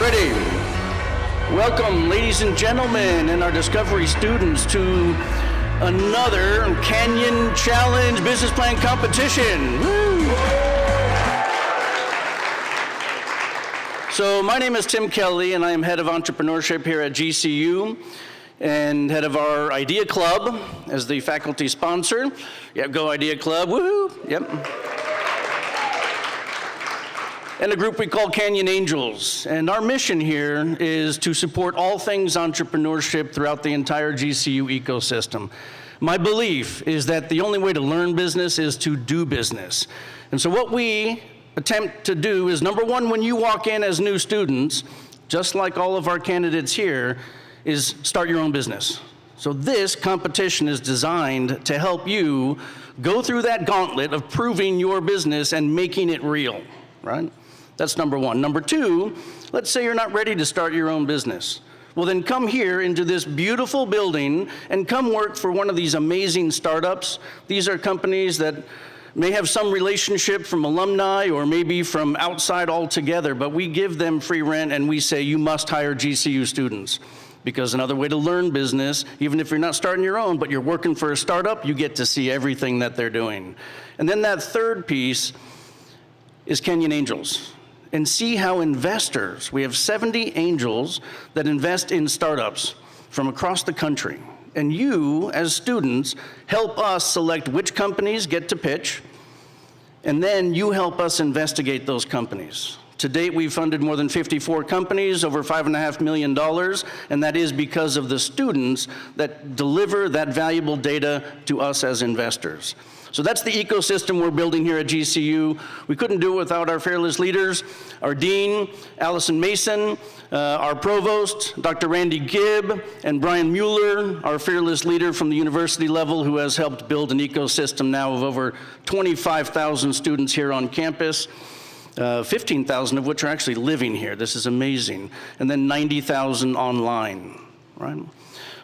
Ready? Welcome, ladies and gentlemen, and our Discovery students to another Canyon Challenge Business Plan Competition. Woo! So my name is Tim Kelly, and I am head of entrepreneurship here at GCU, and head of our Idea Club as the faculty sponsor. Yep, go Idea Club, woohoo! Yep. And a group we call Canyon Angels. And our mission here is to support all things entrepreneurship throughout the entire GCU ecosystem. My belief is that the only way to learn business is to do business. And so what we attempt to do is, number one, when you walk in as new students, just like all of our candidates here, is start your own business. So this competition is designed to help you go through that gauntlet of proving your business and making it real, right? That's number one. Number two, let's say you're not ready to start your own business. Well, then come here into this beautiful building and come work for one of these amazing startups. These are companies that may have some relationship from alumni or maybe from outside altogether, but we give them free rent and we say you must hire GCU students. Because another way to learn business, even if you're not starting your own, but you're working for a startup, you get to see everything that they're doing. And then that third piece is Canyon Angels. And see how investors, we have 70 angels that invest in startups from across the country. And you, as students, help us select which companies get to pitch, and then you help us investigate those companies. To date, we've funded more than 54 companies, over $5.5 million, and that is because of the students that deliver that valuable data to us as investors. So that's the ecosystem we're building here at GCU. We couldn't do it without our fearless leaders, our dean, Allison Mason, our provost, Dr. Randy Gibb, and Brian Mueller, our fearless leader from the university level, who has helped build an ecosystem now of over 25,000 students here on campus. 15,000 of which are actually living here. This is amazing. And then 90,000 online, right?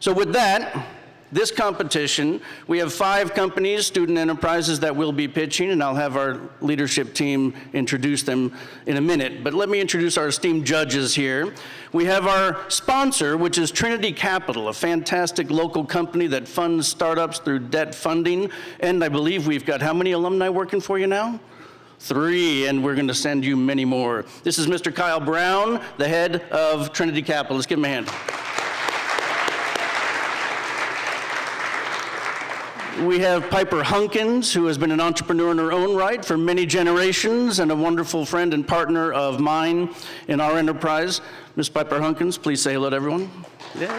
So with that, this competition, we have 5 companies, student enterprises that will be pitching, and I'll have our leadership team introduce them in a minute. But let me introduce our esteemed judges here. We have our sponsor, which is Trinity Capital, a fantastic local company that funds startups through debt funding. And I believe we've got how many alumni working for you now? 3, and we're going to send you many more. This is Mr. Kyle Brown, the head of Trinity Capital. Let's give him a hand. We have Piper Hunkins, who has been an entrepreneur in her own right for many generations and a wonderful friend and partner of mine in our enterprise. Ms. Piper Hunkins, please say hello to everyone. Yeah.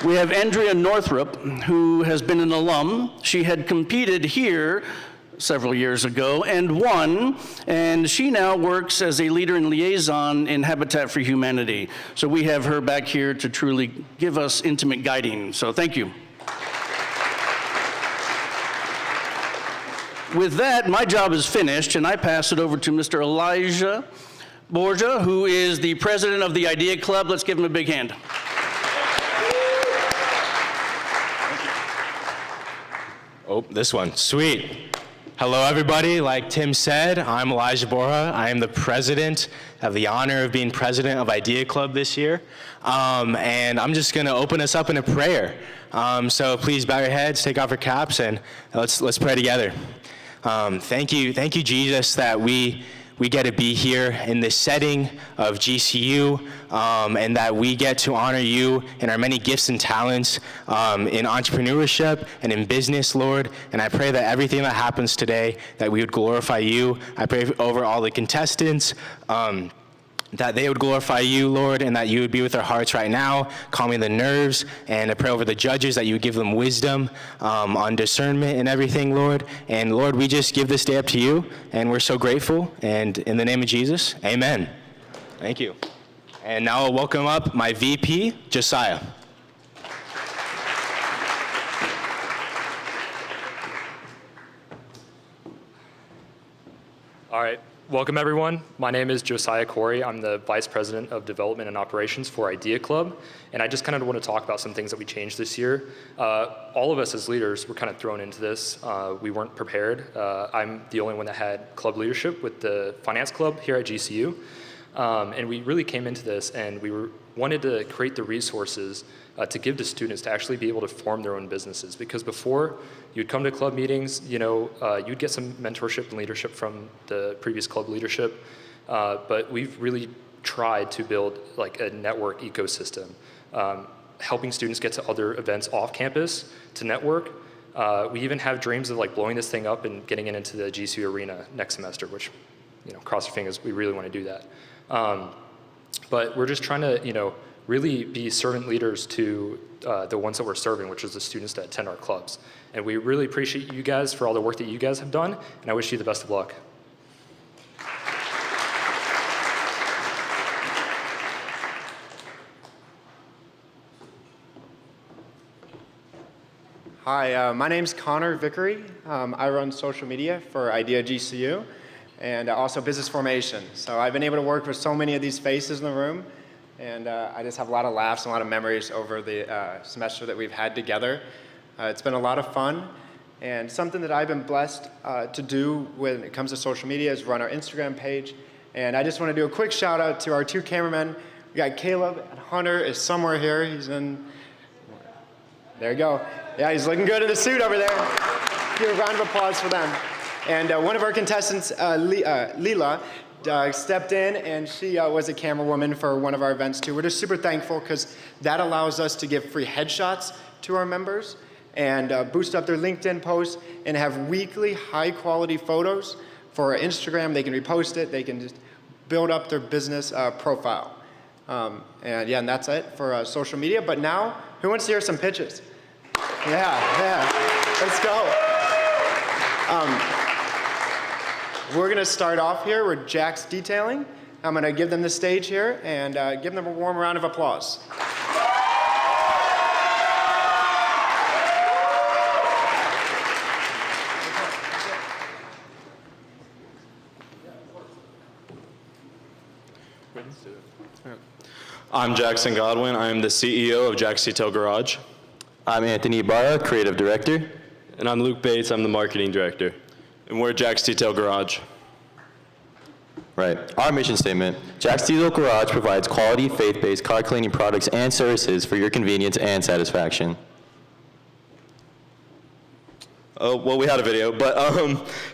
We have Andrea Northrup, who has been an alum. She had competed here several years ago and won, and she now works as a leader and liaison in Habitat for Humanity. So we have her back here to truly give us intimate guiding. So thank you. With that, my job is finished, and I pass it over to Mr. Elijah Borja, who is the president of the Idea Club. Let's give him a big hand. Oh, this one, sweet. Hello, everybody. Like Tim said, I'm Elijah Borja. I am the president. I have the honor of being president of Idea Club this year. And I'm just going to open us up in a prayer. So please bow your heads, take off your caps, and let's pray together. Thank you, Jesus, that we get to be here in this setting of GCU, and that we get to honor you in our many gifts and talents in entrepreneurship and in business, Lord. And I pray that everything that happens today, that we would glorify you. I pray over all the contestants, that they would glorify you, Lord, and that you would be with our hearts right now, calming the nerves. And I pray over the judges that you would give them wisdom on discernment and everything, Lord. And Lord, we just give this day up to you, and we're so grateful. And in the name of Jesus, amen. Thank you. And now I'll welcome up my VP, Josiah. All right. Welcome, everyone. My name is Josiah Corey. I'm the Vice President of Development and Operations for Idea Club, and I just kind of want to talk about some things that we changed this year. All of us as leaders were kind of thrown into this. We weren't prepared. I'm the only one that had club leadership with the finance club here at GCU. And we really came into this and wanted to create the resources to give to students to actually be able to form their own businesses. Because before, you'd come to club meetings, you'd get some mentorship and leadership from the previous club leadership, but we've really tried to build like a network ecosystem, helping students get to other events off campus to network. We even have dreams of like blowing this thing up and getting it into the GCU arena next semester, which, cross your fingers, we really want to do that. But we're just trying to, really be servant leaders to the ones that we're serving, which is the students that attend our clubs. And we really appreciate you guys for all the work that you guys have done, and I wish you the best of luck. Hi, my name's Connor Vickery. I run social media for Idea GCU and also business formation. So I've been able to work with so many of these faces in the room, and I just have a lot of laughs and a lot of memories over the semester that we've had together. It's been a lot of fun, and something that I've been blessed to do when it comes to social media is run our Instagram page. And I just want to do a quick shout out to our two cameramen. We got Caleb, and Hunter is somewhere here. He's in, there you go. Yeah, he's looking good in the suit over there. Give a round of applause for them. And one of our contestants, Leela, stepped in, and she was a camera woman for one of our events too. We're just super thankful because that allows us to give free headshots to our members and boost up their LinkedIn posts and have weekly high-quality photos for Instagram. They can repost it. They can just build up their business profile. And that's it for social media. But now, who wants to hear some pitches? Yeah, let's go. We're gonna start off here with Jack's Detailing. I'm gonna give them the stage here and give them a warm round of applause. I'm Jackson Godwin. I am the CEO of Jack's Detail Garage. I'm Anthony Ibarra, Creative Director. And I'm Luke Bates, I'm the Marketing Director. And we're Jack's Detail Garage. Right. Our mission statement: Jack's Detail Garage provides quality, faith-based car cleaning products and services for your convenience and satisfaction. Well, we had a video, but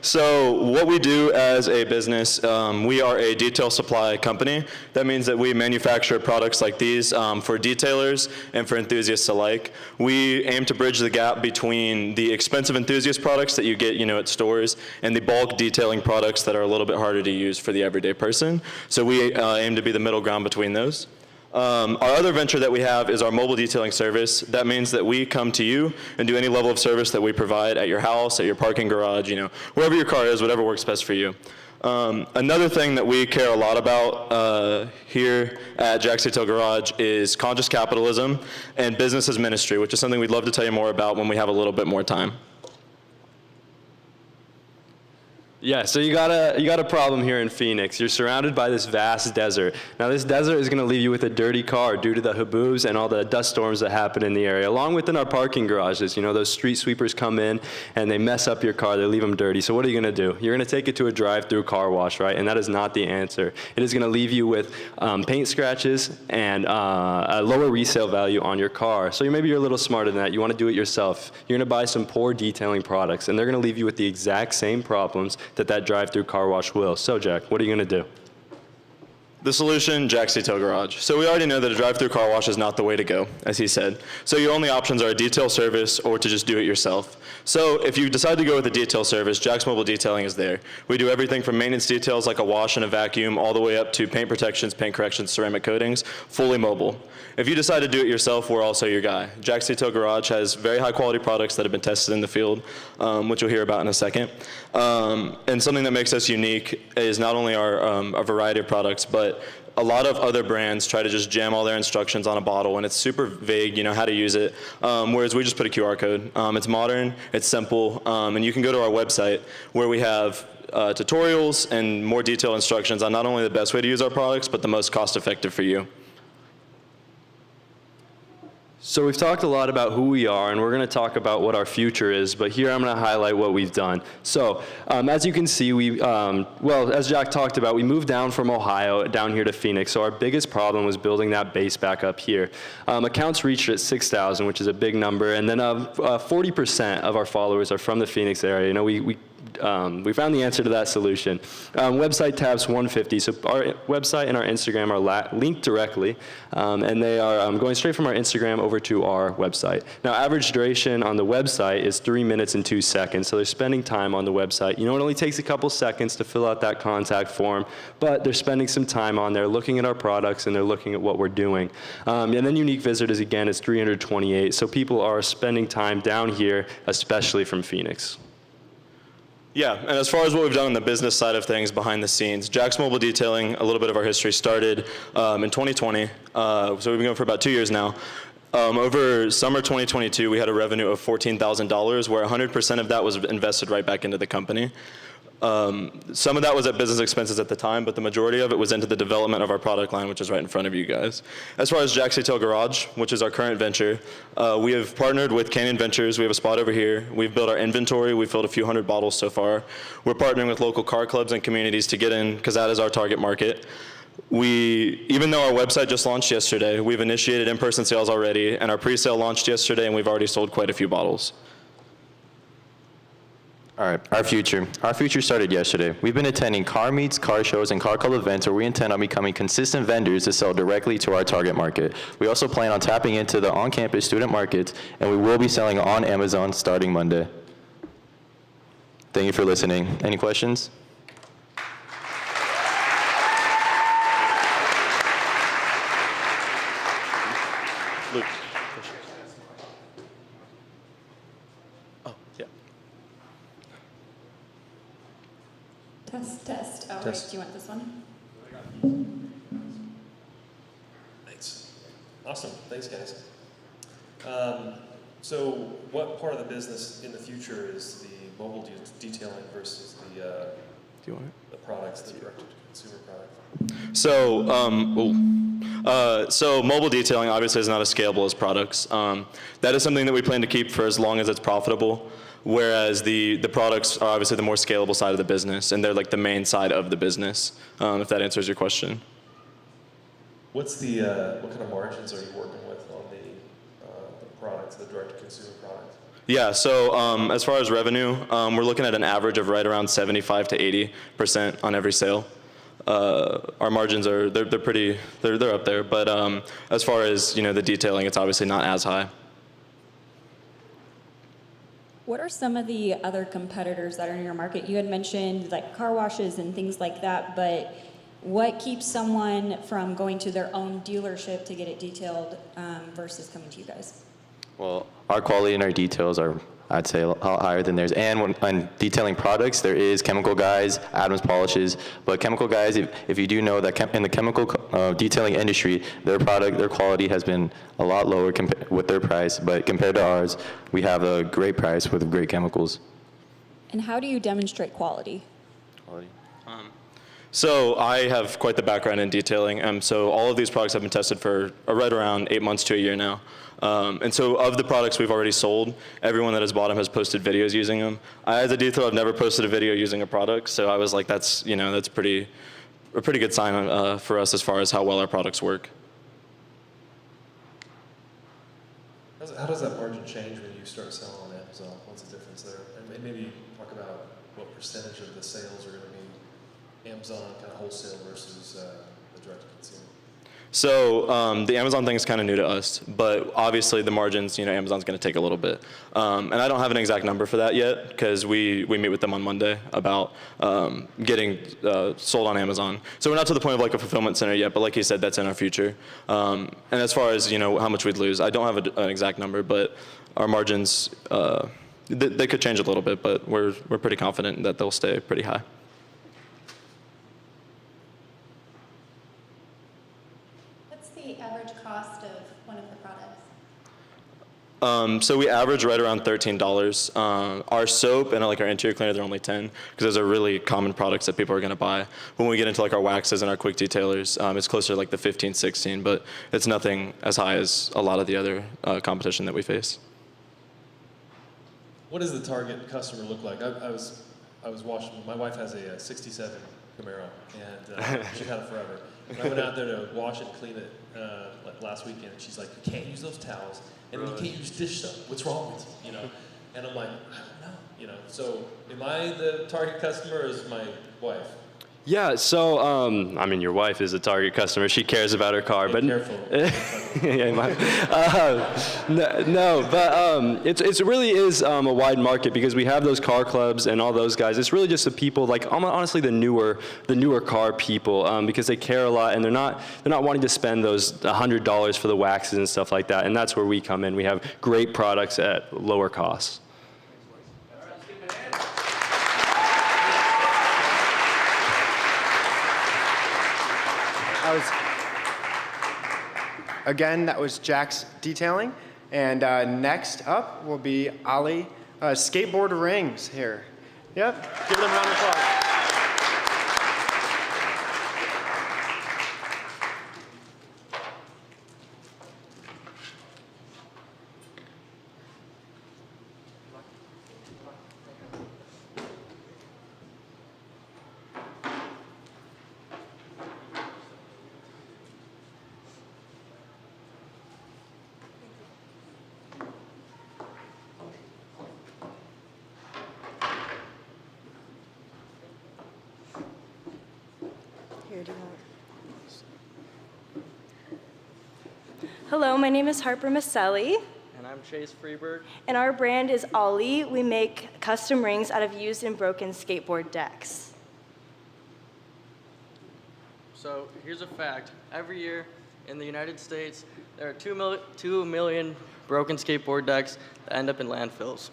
so what we do as a business, we are a detail supply company. That means that we manufacture products like these for detailers and for enthusiasts alike. We aim to bridge the gap between the expensive enthusiast products that you get, at stores and the bulk detailing products that are a little bit harder to use for the everyday person. So we aim to be the middle ground between those. Our other venture that we have is our mobile detailing service. That means that we come to you and do any level of service that we provide at your house, at your parking garage, wherever your car is, whatever works best for you. Another thing that we care a lot about here at Jack's Detail Garage is conscious capitalism and business as ministry, which is something we'd love to tell you more about when we have a little bit more time. Yeah, so you got a problem here in Phoenix. You're surrounded by this vast desert. Now this desert is going to leave you with a dirty car due to the haboobs and all the dust storms that happen in the area, along with in our parking garages. Those street sweepers come in and they mess up your car, they leave them dirty. So what are you going to do? You're going to take it to a drive-through car wash, right? And that is not the answer. It is going to leave you with paint scratches and a lower resale value on your car. So maybe you're a little smarter than that. You want to do it yourself. You're going to buy some poor detailing products, and they're going to leave you with the exact same problems that drive-through car wash will. So Jack, what are you going to do? The solution, Jack's Detail Garage. So we already know that a drive-through car wash is not the way to go, as he said. So your only options are a detail service or to just do it yourself. So if you decide to go with a detail service, Jack's Mobile Detailing is there. We do everything from maintenance details like a wash and a vacuum all the way up to paint protections, paint corrections, ceramic coatings, fully mobile. If you decide to do it yourself, we're also your guy. Jack's Detail Garage has very high quality products that have been tested in the field, which you'll hear about in a second. And something that makes us unique is not only our variety of products, but a lot of other brands try to just jam all their instructions on a bottle, and it's super vague, how to use it, whereas we just put a QR code. It's modern, it's simple, and you can go to our website where we have tutorials and more detailed instructions on not only the best way to use our products, but the most cost-effective for you. So we've talked a lot about who we are, and we're going to talk about what our future is, but here I'm going to highlight what we've done. So as you can see, well, as Jack talked about, we moved down from Ohio down here to Phoenix, so our biggest problem was building that base back up here. Accounts reached at 6,000, which is a big number, and then 40% of our followers are from the Phoenix area. You know, we found the answer to that solution. Website tabs 150, so our website and our Instagram are linked directly, and they are going straight from our Instagram over to our website. Now, average duration on the website is 3 minutes and 2 seconds, so they're spending time on the website. You know, it only takes a couple seconds to fill out that contact form, but they're spending some time on there, looking at our products, and they're looking at what we're doing. And then unique visitors, again, is 328, so people are spending time down here, especially from Phoenix. Yeah, and as far as what we've done on the business side of things behind the scenes, Jack's Mobile Detailing, a little bit of our history started in 2020, so we've been going for about 2 years now. Over summer 2022, we had a revenue of $14,000, where 100% of that was invested right back into the company. Some of that was at business expenses at the time, but the majority of it was into the development of our product line, which is right in front of you guys. As far as Jack's Retail Garage, which is our current venture, we have partnered with Canyon Ventures. We have a spot over here. We've built our inventory. We've filled a few hundred bottles so far. We're partnering with local car clubs and communities to get in, because that is our target market. Even though our website just launched yesterday, we've initiated in-person sales already, and our pre-sale launched yesterday, and we've already sold quite a few bottles. All right, our future. Our future started yesterday. We've been attending car meets, car shows, and car club events where we intend on becoming consistent vendors to sell directly to our target market. We also plan on tapping into the on-campus student markets, and we will be selling on Amazon starting Monday. Thank you for listening. Any questions? Luke. Oh, yeah. Test. Oh, wait, do you want this one? Thanks. Awesome. Thanks, guys. So what part of the business in the future is the mobile detailing versus the, Do you want it? the products, the direct-to-consumer product? So mobile detailing obviously is not as scalable as products. That is something that we plan to keep for as long as it's profitable, whereas the products are obviously the more scalable side of the business, and they're like the main side of the business, if that answers your question. What's the, what kind of margins are you working with on the products, the direct-to-consumer products? Yeah, so as far as revenue, we're looking at an average of right around 75 to 80% on every sale. Our margins are, they're up there, but as far as, you know, the detailing, it's obviously not as high. What are some of the other competitors that are in your market? You had mentioned like car washes and things like that, but what keeps someone from going to their own dealership to get it detailed versus coming to you guys? Well, our quality and our details are, I'd say, a lot higher than theirs. And when detailing products, there is Chemical Guys, Adams Polishes. But Chemical Guys, if you do know that in the chemical detailing industry, their quality has been a lot lower with their price. But compared to ours, we have a great price with great chemicals. And how do you demonstrate quality? So I have quite the background in detailing. So all of these products have been tested for right around 8 months to a year now. And so of the products we've already sold, everyone that has bought them has posted videos using them. I, as a detailer, I've never posted a video using a product, so I was like, that's a pretty good sign for us as far as how well our products work. How does that margin change when you start selling on Amazon? What's the difference there? And maybe talk about what percentage of the sales are going to be Amazon kind of wholesale versus the direct-to-consumer. So the Amazon thing is kind of new to us, but obviously the margins, Amazon's going to take a little bit. And I don't have an exact number for that yet, because we meet with them on Monday about getting sold on Amazon. So we're not to the point of like a fulfillment center yet, but like you said, that's in our future. And as far as how much we'd lose, I don't have an exact number, but our margins, they could change a little bit, but we're pretty confident that they'll stay pretty high. The average cost of one of the products? So we average right around $13. Our soap and like our interior cleaner, they're only 10 because those are really common products that people are going to buy. When we get into like our waxes and our quick detailers, it's closer to like the 15, 16, but it's nothing as high as a lot of the other competition that we face. What does the target customer look like? I was watching, my wife has a 67 Camaro, and she's had it forever. And I went out there to wash it and clean it like last weekend, and she's like, you can't use those towels, and you can't use dish soap. What's wrong with you, you know? And I'm like, I don't know, you know? So am I the target customer, or is my wife? Yeah, so, I mean, your wife is a target customer. She cares about her car, but Careful. yeah, no, but it really is a wide market because we have those car clubs and all those guys. It's really just the people, like honestly, the newer car people, because they care a lot and they're not wanting to spend those $100 for the waxes and stuff like that. And that's where we come in. We have great products at lower costs. That was Jack's detailing. And next up will be Ollie, Skateboard Rings here. Yep, give them a round of applause. Hello, my name is Harper Maselli, And I'm Chase Freeberg. and our brand is Ollie. We make custom rings out of used and broken skateboard decks. So here's a fact. Every year in the United States, there are 2 million broken skateboard decks that end up in landfills.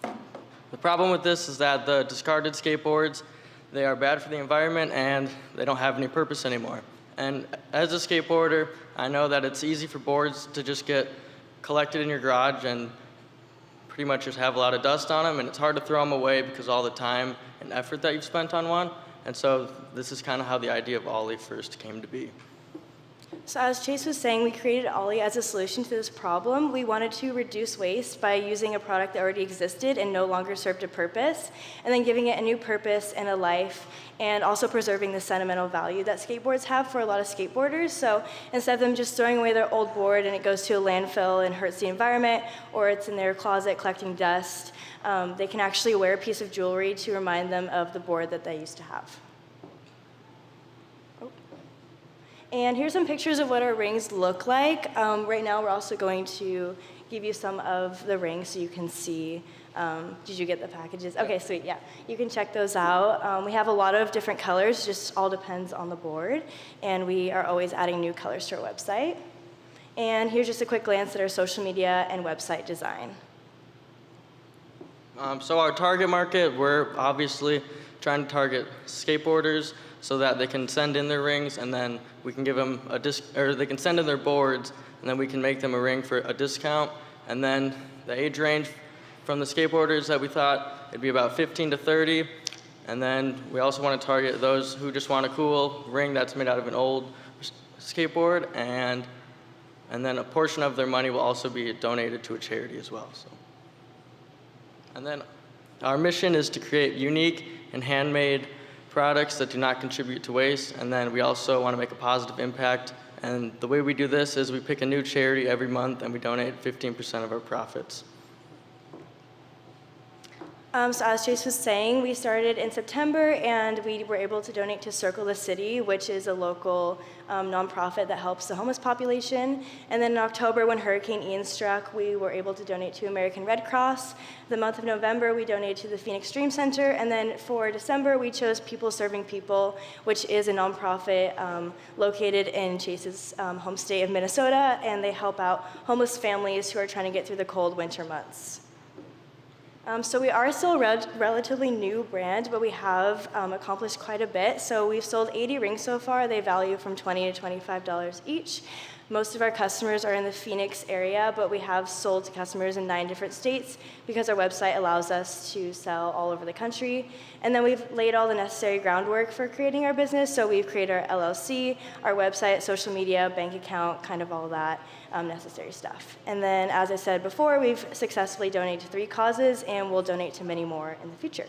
The problem with this is that the discarded skateboards, they are bad for the environment and they don't have any purpose anymore. And as a skateboarder, I know that it's easy for boards to just get collected in your garage and pretty much just have a lot of dust on them, and it's hard to throw them away because of all the time and effort that you've spent on one. And so this is kind of how the idea of Ollie first came to be. So as Chase was saying, we created Ollie as a solution to this problem. We wanted to reduce waste by using a product that already existed and no longer served a purpose, and then giving it a new purpose and a life, and also preserving the sentimental value that skateboards have for a lot of skateboarders. So instead of them just throwing away their old board and it goes to a landfill and hurts the environment, or it's in their closet collecting dust, they can actually wear a piece of jewelry to remind them of the board that they used to have. And here's some pictures of what our rings look like. Right now, we're also going to give you some of the rings so you can see. Did you get the packages? Okay, sweet, yeah. You can check those out. We have a lot of different colors, just all depends on the board. And we are always adding new colors to our website. And here's just a quick glance at our social media and website design. So our target market, we're obviously trying to target skateboarders so that they can send in their rings, and then we can give them a or they can send in their boards, and then we can make them a ring for a discount. And then the age range from the skateboarders that we thought it'd be about 15 to 30. And then we also want to target those who just want a cool ring that's made out of an old skateboard, and then a portion of their money will also be donated to a charity as well. So. And then our mission is to create unique and handmade products that do not contribute to waste, and then we also want to make a positive impact. And the way we do this is we pick a new charity every month and we donate 15% of our profits. So as Chase was saying, we started in September and we were able to donate to Circle the City, which is a local nonprofit that helps the homeless population. And then in October, when Hurricane Ian struck, we were able to donate to American Red Cross. The month of November, we donated to the Phoenix Dream Center. And then for December, we chose People Serving People, which is a nonprofit located in Chase's home state of Minnesota. And they help out homeless families who are trying to get through the cold winter months. So we are still a relatively new brand, but we have accomplished quite a bit. So we've sold 80 rings so far. They value from $20 to $25 each. Most of our customers are in the Phoenix area, but we have sold to customers in 9 different states because our website allows us to sell all over the country. And then we've laid all the necessary groundwork for creating our business. So we've created our LLC, our website, social media, bank account, kind of all that necessary stuff. And then, as I said before, we've successfully donated to 3 causes, and we'll donate to many more in the future.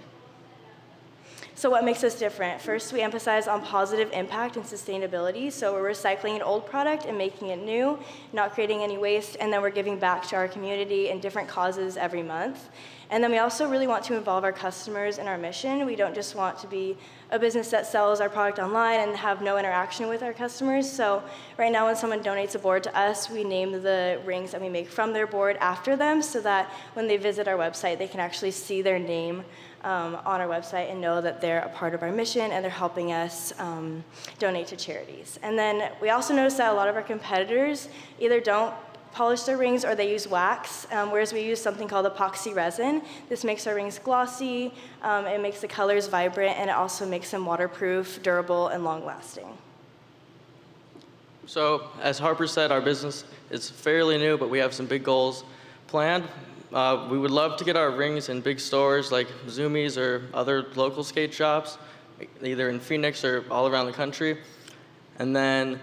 So what makes us different? First, we emphasize on positive impact and sustainability. So we're recycling an old product and making it new, not creating any waste, and then we're giving back to our community in different causes every month. And then we also really want to involve our customers in our mission. We don't just want to be a business that sells our product online and have no interaction with our customers. So right now when someone donates a board to us, we name the rings that we make from their board after them so that when they visit our website, they can actually see their name on our website and know that they're a part of our mission and they're helping us donate to charities. And then we also noticed that a lot of our competitors either don't polish their rings or they use wax, whereas we use something called epoxy resin. This makes our rings glossy, it makes the colors vibrant, and it also makes them waterproof, durable, and long-lasting. So, as Harper said, our business is fairly new, but we have some big goals planned. We would love to get our rings in big stores like Zoomies or other local skate shops, either in Phoenix or all around the country. And then,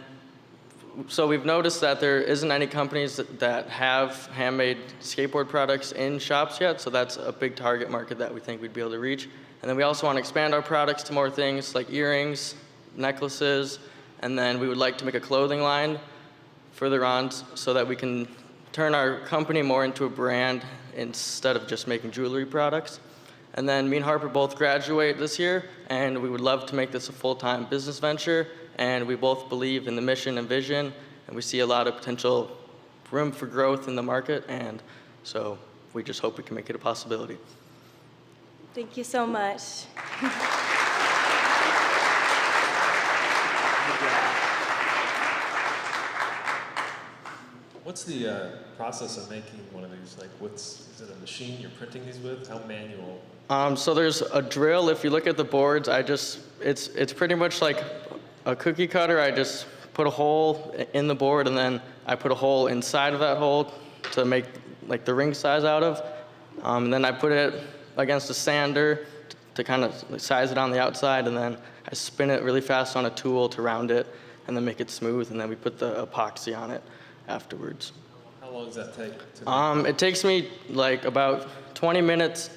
so we've noticed that there isn't any companies that have handmade skateboard products in shops yet, so that's a big target market that we think we'd be able to reach. And then we also want to expand our products to more things like earrings, necklaces, and then we would like to make a clothing line further on so that we can turn our company more into a brand instead of just making jewelry products. And then me and Harper both graduate this year, and we would love to make this a full-time business venture. And we both believe in the mission and vision, and we see a lot of potential room for growth in the market, and so we just hope we can make it a possibility. Thank you so much. What's the process of making one of these? Like, is it a machine you're printing these with? How manual? So there's a drill. If you look at the boards, it's pretty much like a cookie cutter. I just put a hole in the board, and then I put a hole inside of that hole to make like the ring size out of. And then I put it against a sander to kind of size it on the outside, and then I spin it really fast on a tool to round it and then make it smooth, and then we put the epoxy on it afterwards. How long does that take? It takes me like about 20 minutes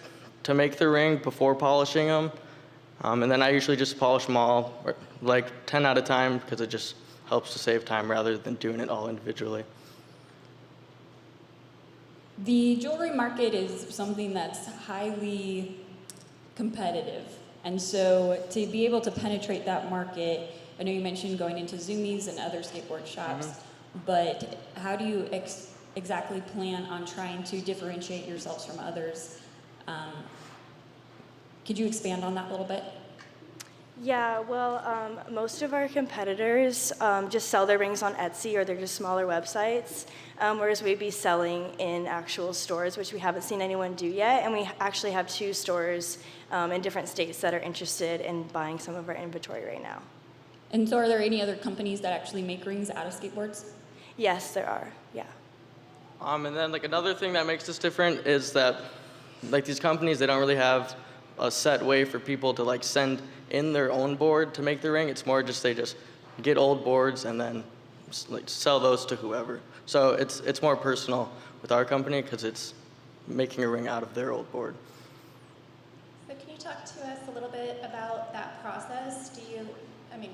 to make the ring before polishing them. And then I usually just polish them all, like 10 at a time, because it just helps to save time rather than doing it all individually. The jewelry market is something that's highly competitive. And so to be able to penetrate that market, I know you mentioned going into Zoomies and other skateboard shops, but how do you exactly plan on trying to differentiate yourselves from others? Could you expand on that a little bit? Yeah, well, most of our competitors just sell their rings on Etsy, or they're just smaller websites, whereas we'd be selling in actual stores, which we haven't seen anyone do yet. And we actually have 2 stores in different states that are interested in buying some of our inventory right now. And so are there any other companies that actually make rings out of skateboards? Yes, there are, yeah. And then like another thing that makes us different is that like these companies, they don't really have a set way for people to like send in their own board to make the ring. It's more just they just get old boards and then like sell those to whoever. So it's more personal with our company because it's making a ring out of their old board. So can you talk to us a little bit about that process?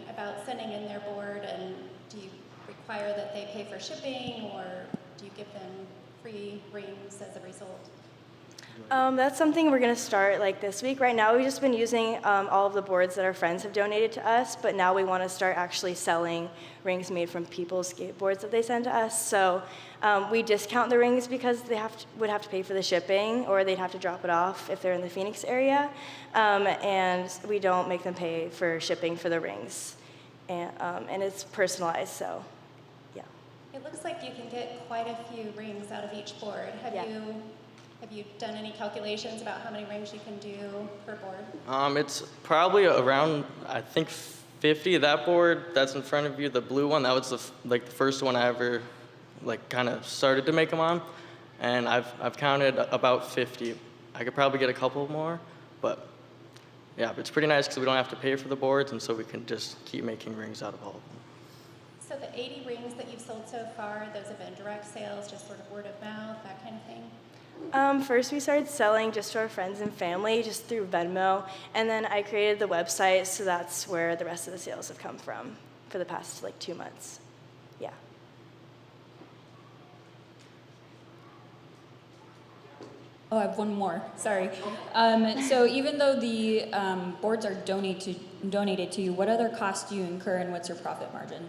About sending in their board, and do you require that they pay for shipping, or do you give them free rings as a result? That's something we're going to start like this week. Right now, we've just been using all of the boards that our friends have donated to us, but now we want to start actually selling rings made from people's skateboards that they send to us. So we discount the rings because they would have to pay for the shipping, or they'd have to drop it off if they're in the Phoenix area, and we don't make them pay for shipping for the rings, and it's personalized. So, yeah. It looks like you can get quite a few rings out of each board. Have you done any calculations about how many rings you can do per board? It's probably around, I think, 50. That board that's in front of you, the blue one, that was the first one I ever kind of started to make them on, and I've counted about 50. I could probably get a couple more, but yeah, it's pretty nice because we don't have to pay for the boards, and so we can just keep making rings out of all of them. So the 80 rings that you've sold so far, those have been direct sales, just sort of word of mouth, that kind of thing? First, we started selling just to our friends and family, just through Venmo, and then I created the website, so that's where the rest of the sales have come from for the past 2 months. Yeah. Oh, I have one more, sorry. So even though the boards are donated to you, what other costs do you incur and what's your profit margin?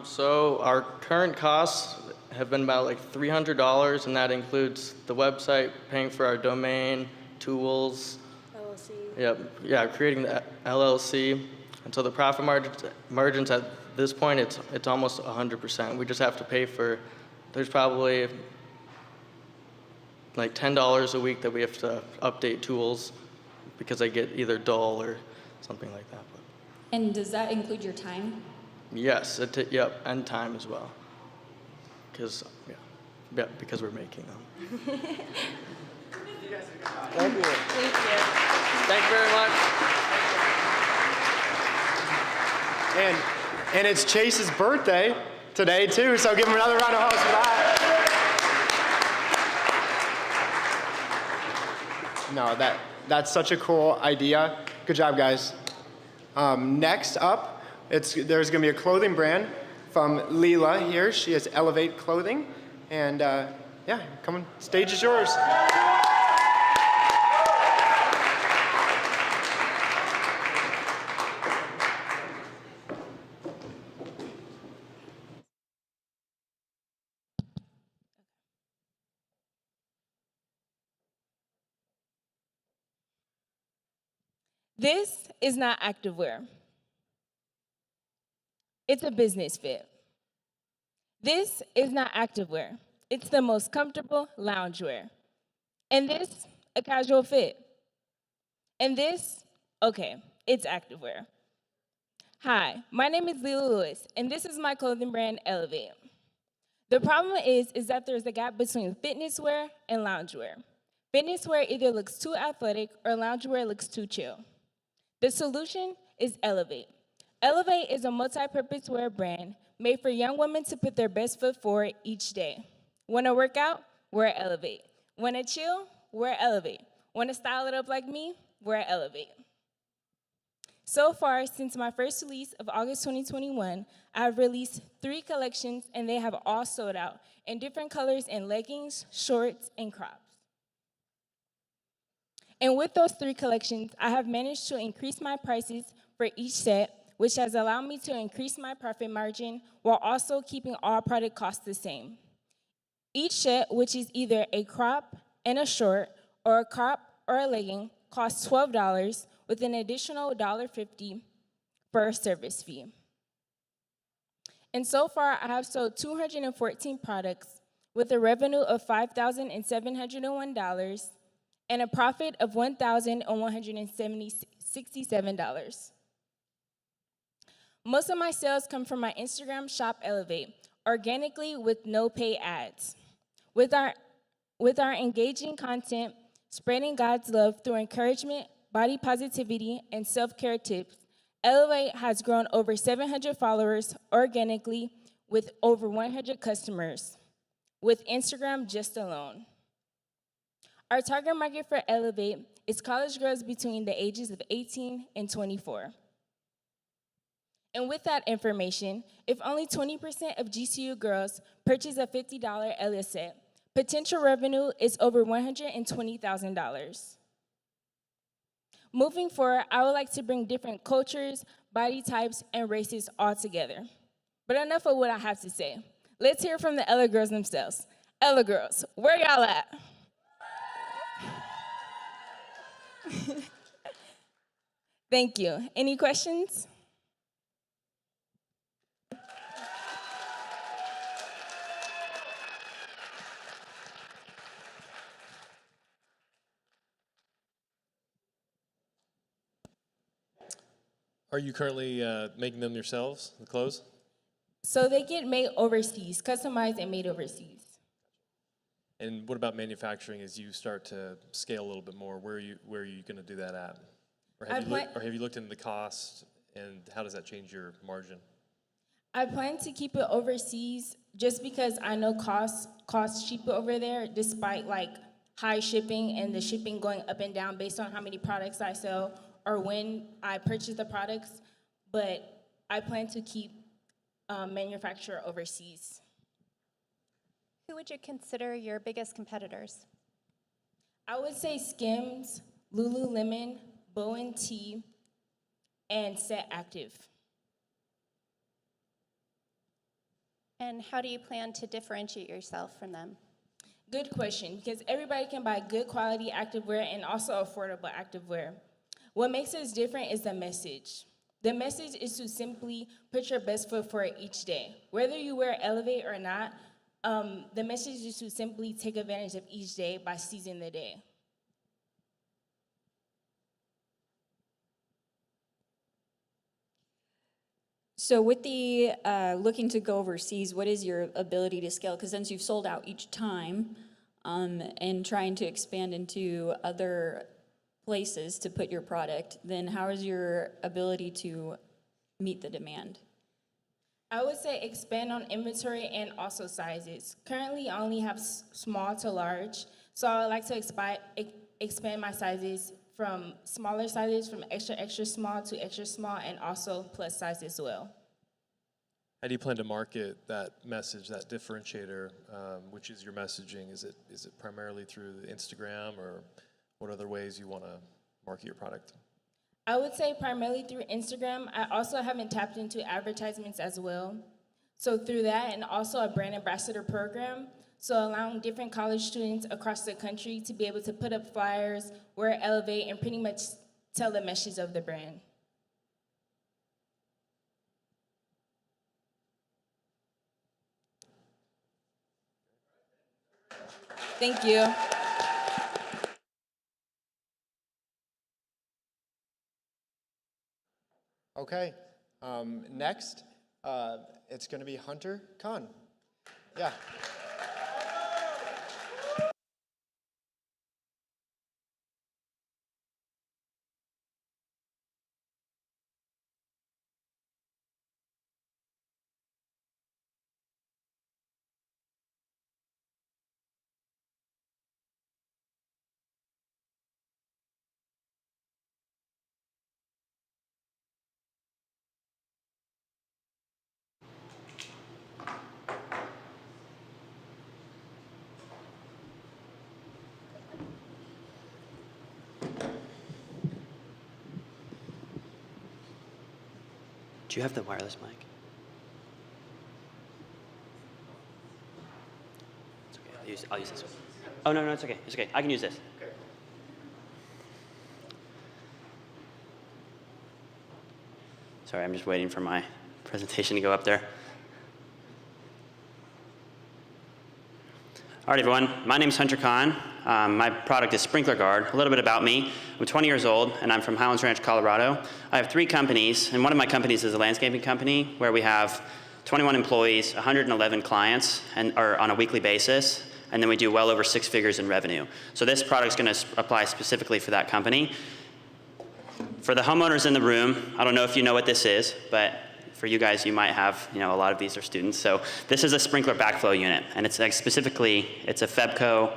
So our current costs have been about $300, and that includes the website, paying for our domain, tools. LLC. Yep, yeah, creating the LLC. And so the profit margins at this point, it's almost 100%. We just have to pay for, there's probably $10 a week that we have to update tools because they get either dull or something like that. And does that include your time? Yes, yep, and time as well. Because because we're making them. Thank you. Thank you. Thank you very much. And it's Chase's birthday today too, so give him another round of applause for that. No, that's such a cool idea. Good job, guys. Next up, there's going to be a clothing brand from Leela here. She has Elevate Clothing. And yeah, come on, stage is yours. This is not activewear. It's a business fit. This is not activewear. It's the most comfortable loungewear. And this, a casual fit. And this, okay, it's activewear. Hi, my name is Leela Lewis, and this is my clothing brand, Elevate. The problem is that there's a gap between fitness wear and loungewear. Fitness wear either looks too athletic or loungewear looks too chill. The solution is Elevate. Elevate is a multi-purpose wear brand made for young women to put their best foot forward each day. Want to work out? Wear Elevate. Want to chill? Wear Elevate. Want to style it up like me? Wear Elevate. So far, since my first release of August 2021, I have released 3 collections, and they have all sold out in different colors in leggings, shorts, and crops. And with those 3 collections, I have managed to increase my prices for each set, which has allowed me to increase my profit margin while also keeping all product costs the same. Each set, which is either a crop and a short, or a crop or a legging, costs $12 with an additional $1.50 for a service fee. And so far, I have sold 214 products with a revenue of $5,701 and a profit of $1,167. Most of my sales come from my Instagram shop, Elevate, organically with no pay ads. With our engaging content, spreading God's love through encouragement, body positivity, and self-care tips, Elevate has grown over 700 followers organically with over 100 customers, with Instagram just alone. Our target market for Elevate is college girls between the ages of 18 and 24. And with that information, if only 20% of GCU girls purchase a $50 LS set, potential revenue is over $120,000. Moving forward, I would like to bring different cultures, body types, and races all together. But enough of what I have to say. Let's hear from the Ella girls themselves. Ella girls, where y'all at? Thank you. Any questions? Are you currently making them yourselves, the clothes? So they get made overseas, customized and made overseas. And what about manufacturing as you start to scale a little bit more? Where are you going to do that at? Or have you looked into the cost, and how does that change your margin? I plan to keep it overseas just because I know costs cheaper over there, despite like high shipping and the shipping going up and down based on how many products I sell or when I purchase the products. But I plan to keep manufacture overseas. Who would you consider your biggest competitors? I would say Skims, Lululemon, Bowen T, and Set Active. And how do you plan to differentiate yourself from them? Good question, because everybody can buy good quality activewear and also affordable activewear. What makes us different is the message. The message is to simply put your best foot forward each day. Whether you wear Elevate or not, the message is to simply take advantage of each day by seizing the day. So with the looking to go overseas, what is your ability to scale? Because since you've sold out each time and trying to expand into other places to put your product, then how is your ability to meet the demand? I would say expand on inventory and also sizes. Currently, I only have small to large, so I would like to expand my sizes from smaller sizes, from extra small to extra small, and also plus size as well. How do you plan to market that message, that differentiator, which is your messaging? Is it primarily through Instagram, or what other ways you want to market your product? I would say primarily through Instagram. I also haven't tapped into advertisements as well. So through that, and also a brand ambassador program, so allowing different college students across the country to be able to put up flyers, wear Elevate, and pretty much tell the message of the brand. Thank you. Okay, next, it's going to be Hunter Khan. Yeah. Do you have the wireless mic? It's okay. I'll use this one. Oh, no, it's okay. It's okay. I can use this. Okay. Sorry, I'm just waiting for my presentation to go up there. All right, everyone. My name is Hunter Khan. My product is Sprinkler Guard. A little bit about me. I'm 20 years old, and I'm from Highlands Ranch, Colorado. I have 3 companies, and one of my companies is a landscaping company where we have 21 employees, 111 clients, and are on a weekly basis, and then we do well over 6 figures in revenue. So this product is going to apply specifically for that company. For the homeowners in the room, I don't know if you know what this is, but for you guys, you might have, a lot of these are students. So this is a sprinkler backflow unit, and it's like specifically, it's a Febco.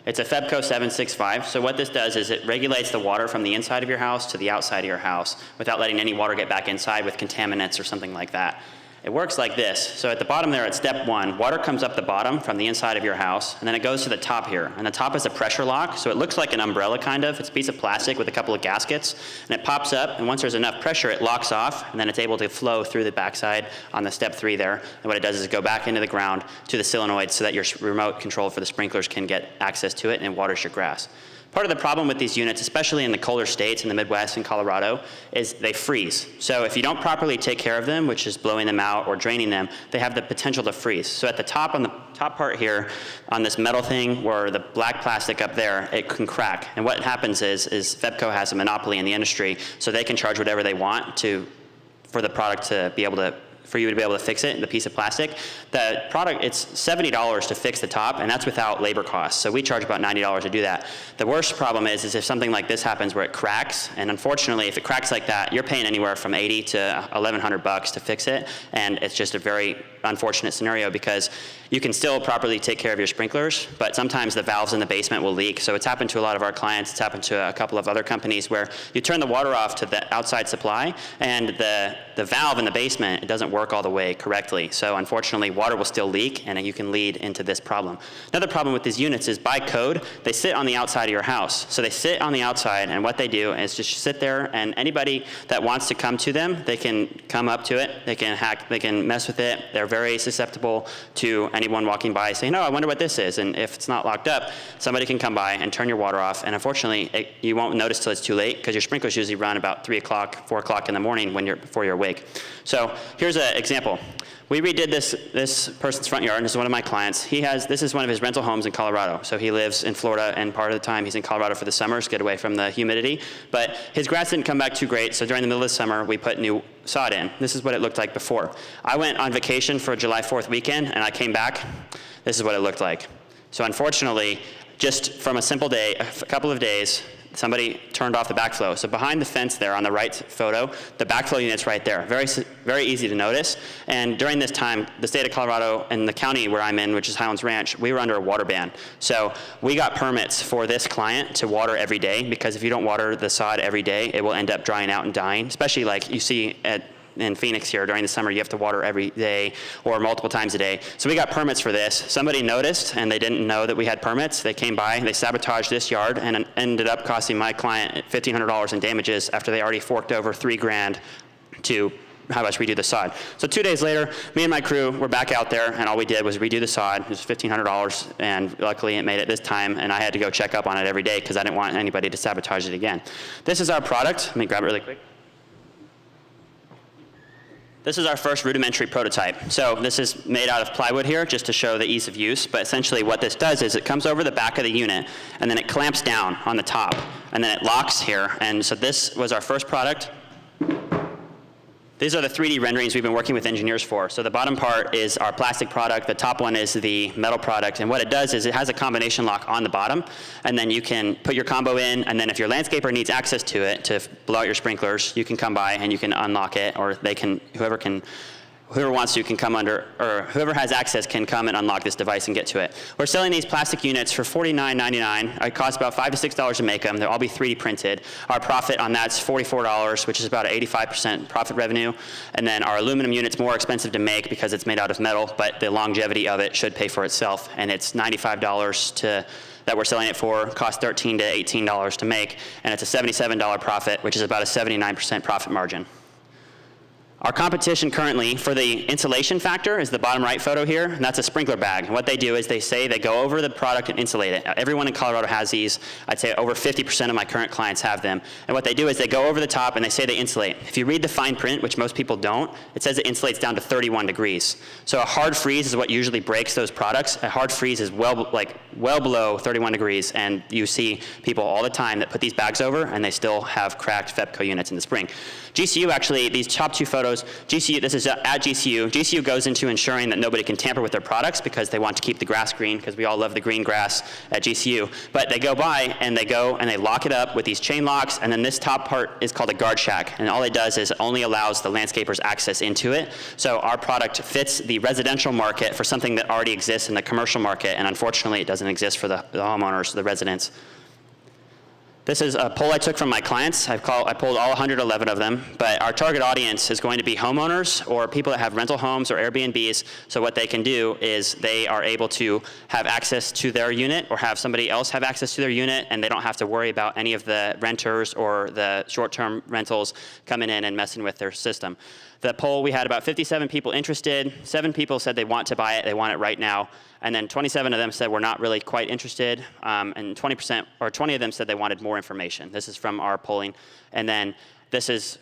It's a Febco 765. So what this does is it regulates the water from the inside of your house to the outside of your house without letting any water get back inside with contaminants or something like that. It works like this. So at the bottom there at step 1, water comes up the bottom from the inside of your house, and then it goes to the top here. And the top is a pressure lock, so it looks like an umbrella kind of. It's a piece of plastic with a couple of gaskets, and it pops up, and once there's enough pressure, it locks off, and then it's able to flow through the backside on the step 3 there. And what it does is go back into the ground to the solenoid so that your remote control for the sprinklers can get access to it and waters your grass. Part of the problem with these units, especially in the colder states in the Midwest and Colorado, is they freeze. So if you don't properly take care of them, which is blowing them out or draining them, they have the potential to freeze. So at the top, on the top part here, on this metal thing or the black plastic up there, it can crack. And what happens is Febco has a monopoly in the industry, so they can charge whatever they want for the product to be able to, for you to be able to fix it, the piece of plastic. The product, it's $70 to fix the top, and that's without labor costs. So we charge about $90 to do that. The worst problem is if something like this happens where it cracks, and unfortunately, if it cracks like that, you're paying anywhere from $80 to $1,100 to fix it, and it's just a very unfortunate scenario because you can still properly take care of your sprinklers, but sometimes the valves in the basement will leak. So it's happened to a lot of our clients. It's happened to a couple of other companies where you turn the water off to the outside supply, and the valve in the basement, it doesn't work all the way correctly. So unfortunately, water will still leak, and you can lead into this problem. Another problem with these units is by code, they sit on the outside of your house. So they sit on the outside, and what they do is just sit there, and anybody that wants to come to them, they can come up to it, they can hack, they can mess with it. They're very susceptible to anyone walking by saying, "Oh, I wonder what this is." And if it's not locked up, somebody can come by and turn your water off. And unfortunately, you won't notice till it's too late because your sprinklers usually run about 3 o'clock, 4 o'clock in the morning before you're awake. So here's an example. We redid this person's front yard, and this is one of my clients. This is one of his rental homes in Colorado. So he lives in Florida, and part of the time he's in Colorado for the summers to get away from the humidity. But his grass didn't come back too great, so during the middle of the summer, we put new sod in. This is what it looked like before. I went on vacation for July 4th weekend, and I came back. This is what it looked like. So unfortunately, just from a simple day, a couple of days, somebody turned off the backflow. So behind the fence there on the right photo, the backflow unit's right there. Very, very easy to notice. And during this time, the state of Colorado and the county where I'm in, which is Highlands Ranch, we were under a water ban. So we got permits for this client to water every day, because if you don't water the sod every day, it will end up drying out and dying, especially like you see in Phoenix here during the summer, you have to water every day or multiple times a day. So we got permits for this. Somebody noticed, and they didn't know that we had permits. They came by, they sabotaged this yard, and it ended up costing my client $1,500 in damages after they already forked over $3,000 to have us redo the sod. So 2 days later, me and my crew were back out there, and all we did was redo the sod. It was $1,500, and luckily it made it this time, and I had to go check up on it every day because I didn't want anybody to sabotage it again. This is our product. Let me grab it really quick. This is our first rudimentary prototype. So this is made out of plywood here just to show the ease of use, but essentially what this does is it comes over the back of the unit, and then it clamps down on the top, and then it locks here. And so this was our first product. These are the 3D renderings we've been working with engineers for. So the bottom part is our plastic product, the top one is the metal product, and what it does is it has a combination lock on the bottom, and then you can put your combo in, and then if your landscaper needs access to it to blow out your sprinklers, you can come by and you can unlock it, or they can, whoever wants to can come under, or whoever has access can come and unlock this device and get to it. We're selling these plastic units for $49.99. It costs about $5 to $6 to make them. They'll all be 3D printed. Our profit on that's $44, which is about an 85% profit revenue. And then our aluminum unit's more expensive to make because it's made out of metal, but the longevity of it should pay for itself. And it's $95 that we're selling it for, costs $13 to $18 to make, and it's a $77 profit, which is about a 79% profit margin. Our competition currently for the insulation factor is the bottom right photo here, and that's a sprinkler bag. And what they do is they say they go over the product and insulate it. Everyone in Colorado has these. I'd say over 50% of my current clients have them. And what they do is they go over the top and they say they insulate. If you read the fine print, which most people don't, it says it insulates down to 31 degrees. So a hard freeze is what usually breaks those products. A hard freeze is well below 31 degrees, and you see people all the time that put these bags over and they still have cracked Febco units in the spring. GCU actually, these top two photos, GCU, this is at GCU. GCU goes into ensuring that nobody can tamper with their products because they want to keep the grass green, because we all love the green grass at GCU. But they go by and they go and they lock it up with these chain locks, and then this top part is called a guard shack. And all it does is it only allows the landscapers access into it. So our product fits the residential market for something that already exists in the commercial market, and unfortunately it doesn't exist for the homeowners, the residents. This is a poll I took from my clients. I polled all 111 of them, but our target audience is going to be homeowners or people that have rental homes or Airbnbs. So what they can do is they are able to have access to their unit or have somebody else have access to their unit, and they don't have to worry about any of the renters or the short-term rentals coming in and messing with their system. The poll, we had about 57 people interested. 7 people said they want to buy it, they want it right now. And then 27 of them said we're not really quite interested. And 20 of them said they wanted more information. This is from our polling. And then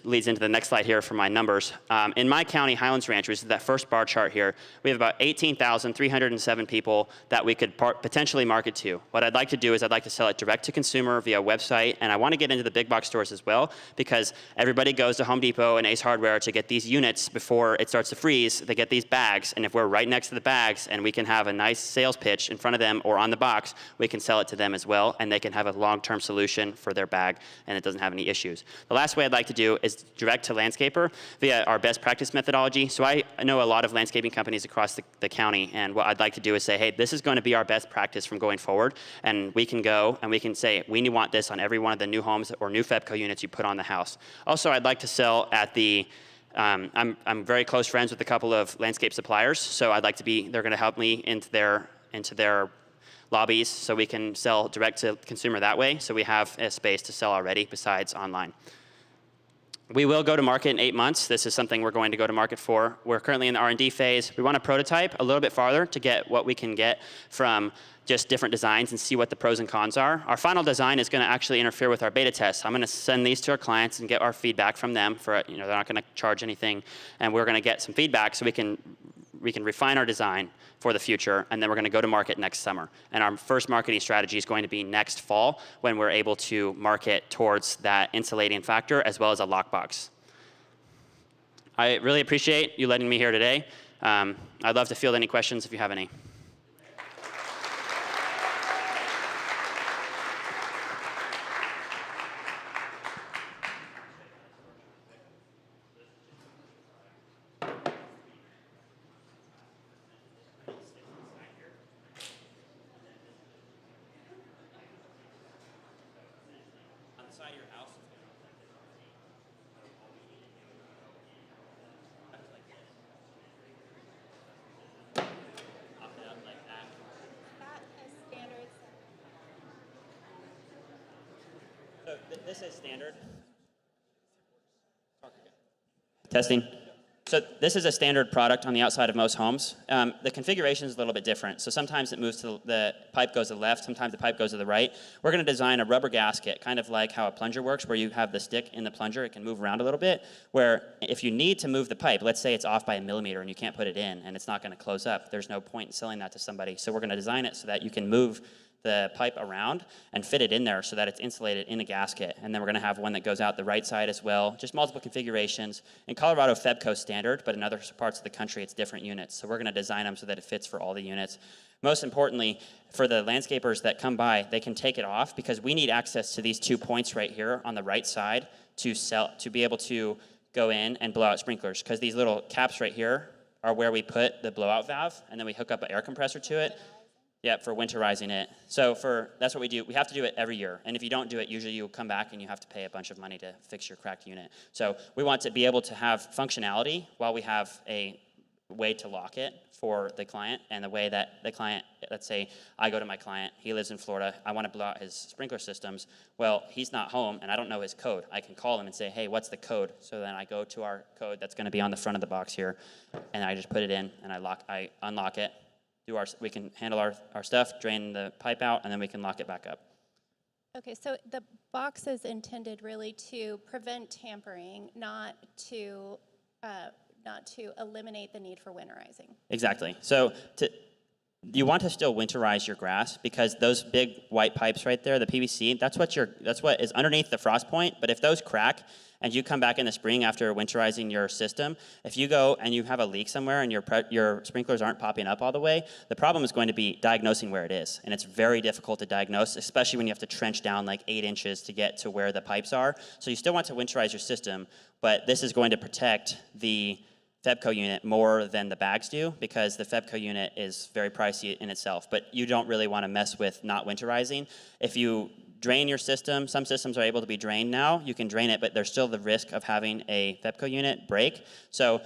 leads into the next slide here for my numbers. In my county, Highlands Ranch, which is that first bar chart here, we have about 18,307 people that we could potentially market to. What I'd like to do is I'd like to sell it direct to consumer via website, and I want to get into the big box stores as well, because everybody goes to Home Depot and Ace Hardware to get these units before it starts to freeze. They get these bags, and if we're right next to the bags and we can have a nice sales pitch in front of them or on the box, we can sell it to them as well, and they can have a long-term solution for their bag, and it doesn't have any issues. The last way I'd like to do is direct to landscaper via our best practice methodology. So I know a lot of landscaping companies across the county, and what I'd like to do is say, hey, this is going to be our best practice from going forward, and we can go and we can say, we want this on every one of the new homes or new FEBCO units you put on the house. Also, I'd like to sell at the I'm very close friends with a couple of landscape suppliers, so I'd like to be, they're going to help me into their lobbies so we can sell direct to consumer that way, so we have a space to sell already besides online. We will go to market in 8 months. This is something we're going to go to market for. We're currently in the R&D phase. We want to prototype a little bit farther to get what we can get from just different designs and see what the pros and cons are. Our final design is going to actually interfere with our beta tests. I'm going to send these to our clients and get our feedback from them. They're not going to charge anything, and we're going to get some feedback so we can refine our design for the future, and then we're going to go to market next summer. And our first marketing strategy is going to be next fall, when we're able to market towards that insulating factor as well as a lockbox. I really appreciate you letting me here today. I'd love to field any questions if you have any. So this is standard. Testing. So this is a standard product on the outside of most homes. The configuration is a little bit different. So sometimes it moves to the pipe goes to the left, sometimes the pipe goes to the right. We're going to design a rubber gasket, kind of like how a plunger works, where you have the stick in the plunger, it can move around a little bit, where if you need to move the pipe, let's say it's off by 1 millimeter and you can't put it in and it's not going to close up, there's no point in selling that to somebody. So we're going to design it so that you can move the pipe around and fit it in there so that it's insulated in a gasket. And then we're going to have one that goes out the right side as well, just multiple configurations. In Colorado, FEBCO standard, but in other parts of the country, it's different units. So we're going to design them so that it fits for all the units. Most importantly, for the landscapers that come by, they can take it off because we need access to these 2 points right here on the right side to be able to go in and blow out sprinklers, because these little caps right here are where we put the blowout valve, and then we hook up an air compressor to it. Yeah, for winterizing it. So that's what we do. We have to do it every year. And if you don't do it, usually you'll come back and you have to pay a bunch of money to fix your cracked unit. So we want to be able to have functionality while we have a way to lock it for the client, and the way that the client, let's say I go to my client, he lives in Florida, I want to blow out his sprinkler systems. Well, he's not home and I don't know his code. I can call him and say, hey, what's the code? So then I go to our code that's going to be on the front of the box here, and I just put it in and I unlock it. We can handle our stuff, drain the pipe out, and then we can lock it back up. Okay, so the box is intended really to prevent tampering, not to eliminate the need for winterizing. Exactly. So you want to still winterize your grass, because those big white pipes right there, the PVC, that's what is underneath the frost point. But if those crack and you come back in the spring after winterizing your system, if you go and you have a leak somewhere and your sprinklers aren't popping up all the way, the problem is going to be diagnosing where it is. And it's very difficult to diagnose, especially when you have to trench down like 8 inches to get to where the pipes are. So you still want to winterize your system, but this is going to protect the FEBCO unit more than the bags do, because the FEBCO unit is very pricey in itself. But you don't really want to mess with not winterizing. If you drain your system, some systems are able to be drained now, you can drain it, but there's still the risk of having a FEBCO unit break. So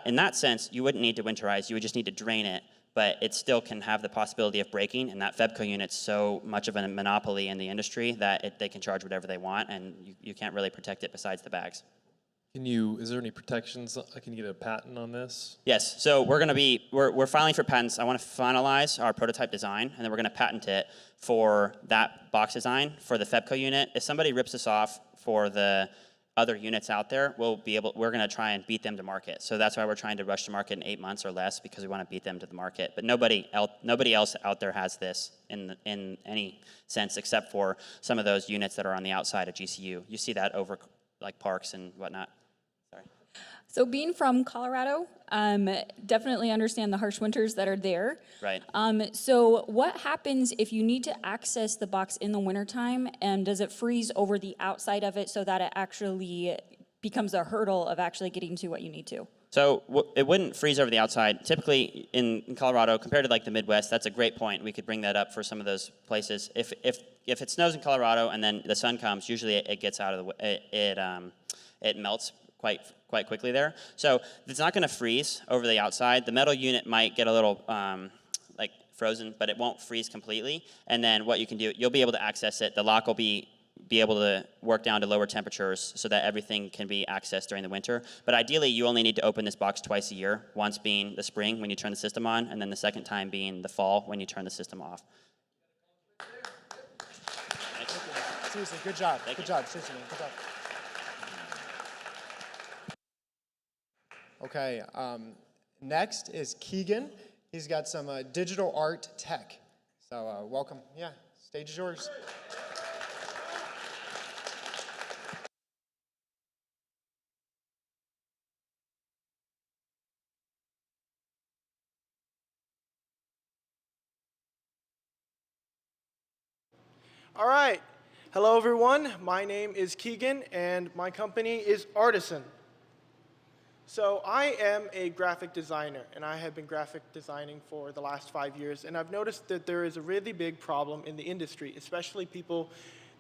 in that sense, you wouldn't need to winterize, you would just need to drain it, but it still can have the possibility of breaking, and that FEBCO unit's so much of a monopoly in the industry that they can charge whatever they want, and you can't really protect it besides the bags. Is there any protections? Can you get a patent on this? Yes, so we're filing for patents. I want to finalize our prototype design, and then we're going to patent it for that box design for the FEBCO unit. If somebody rips us off for the other units out there, we're going to try and beat them to market. So that's why we're trying to rush to market in 8 months or less, because we want to beat them to the market. But nobody else out there has this in any sense, except for some of those units that are on the outside of GCU. You see that over like parks and whatnot. Sorry. So being from Colorado, definitely understand the harsh winters that are there. Right. So what happens if you need to access the box in the wintertime, and does it freeze over the outside of it so that it actually becomes a hurdle of actually getting to what you need to? So it wouldn't freeze over the outside. Typically in Colorado, compared to like the Midwest, that's a great point. We could bring that up for some of those places. If it snows in Colorado and then the sun comes, usually it gets out of the way. It melts quite quickly there. So it's not going to freeze over the outside. The metal unit might get a little like frozen, but it won't freeze completely. And then what you can do, you'll be able to access it. The lock will be able to work down to lower temperatures so that everything can be accessed during the winter. But ideally, you only need to open this box twice a year, once being the spring when you turn the system on, and then the second time being the fall when you turn the system off. Seriously, good job. Good job. Seriously, good job. Okay, next is Keegan. He's got some digital art tech. So welcome. Yeah, stage is yours. All right. Hello, everyone. My name is Keegan, and my company is Artisan. So I am a graphic designer, and I have been graphic designing for the last 5 years, and I've noticed that there is a really big problem in the industry, especially people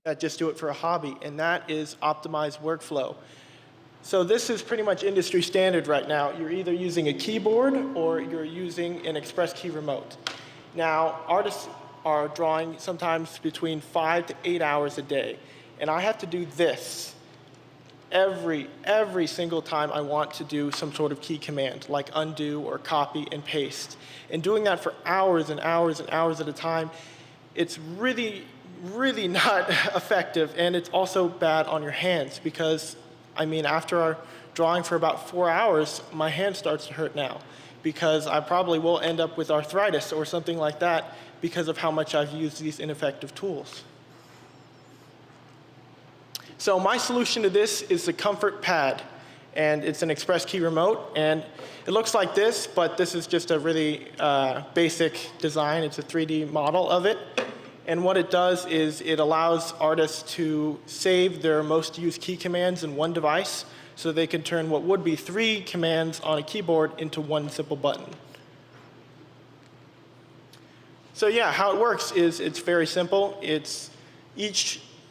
that just do it for a hobby, and that is optimized workflow. So this is pretty much industry standard right now. You're either using a keyboard or you're using an express key remote. Now, artists are drawing sometimes between 5 to 8 hours a day, and I have to do this every single time I want to do some sort of key command, like undo or copy and paste. And doing that for hours and hours and hours at a time, it's really not effective, and it's also bad on your hands because, I mean, after drawing for about 4 hours, my hand starts to hurt now because I probably will end up with arthritis or something like that because of how much I've used these ineffective tools. So my solution to this is the Comfort Pad, and it's an express key remote, and it looks like this, but this is just a really basic design. It's a 3D model of it, and what it does is it allows artists to save their most used key commands in one device, so they can turn what would be 3 commands on a keyboard into one simple button. So yeah, how it works is it's very simple.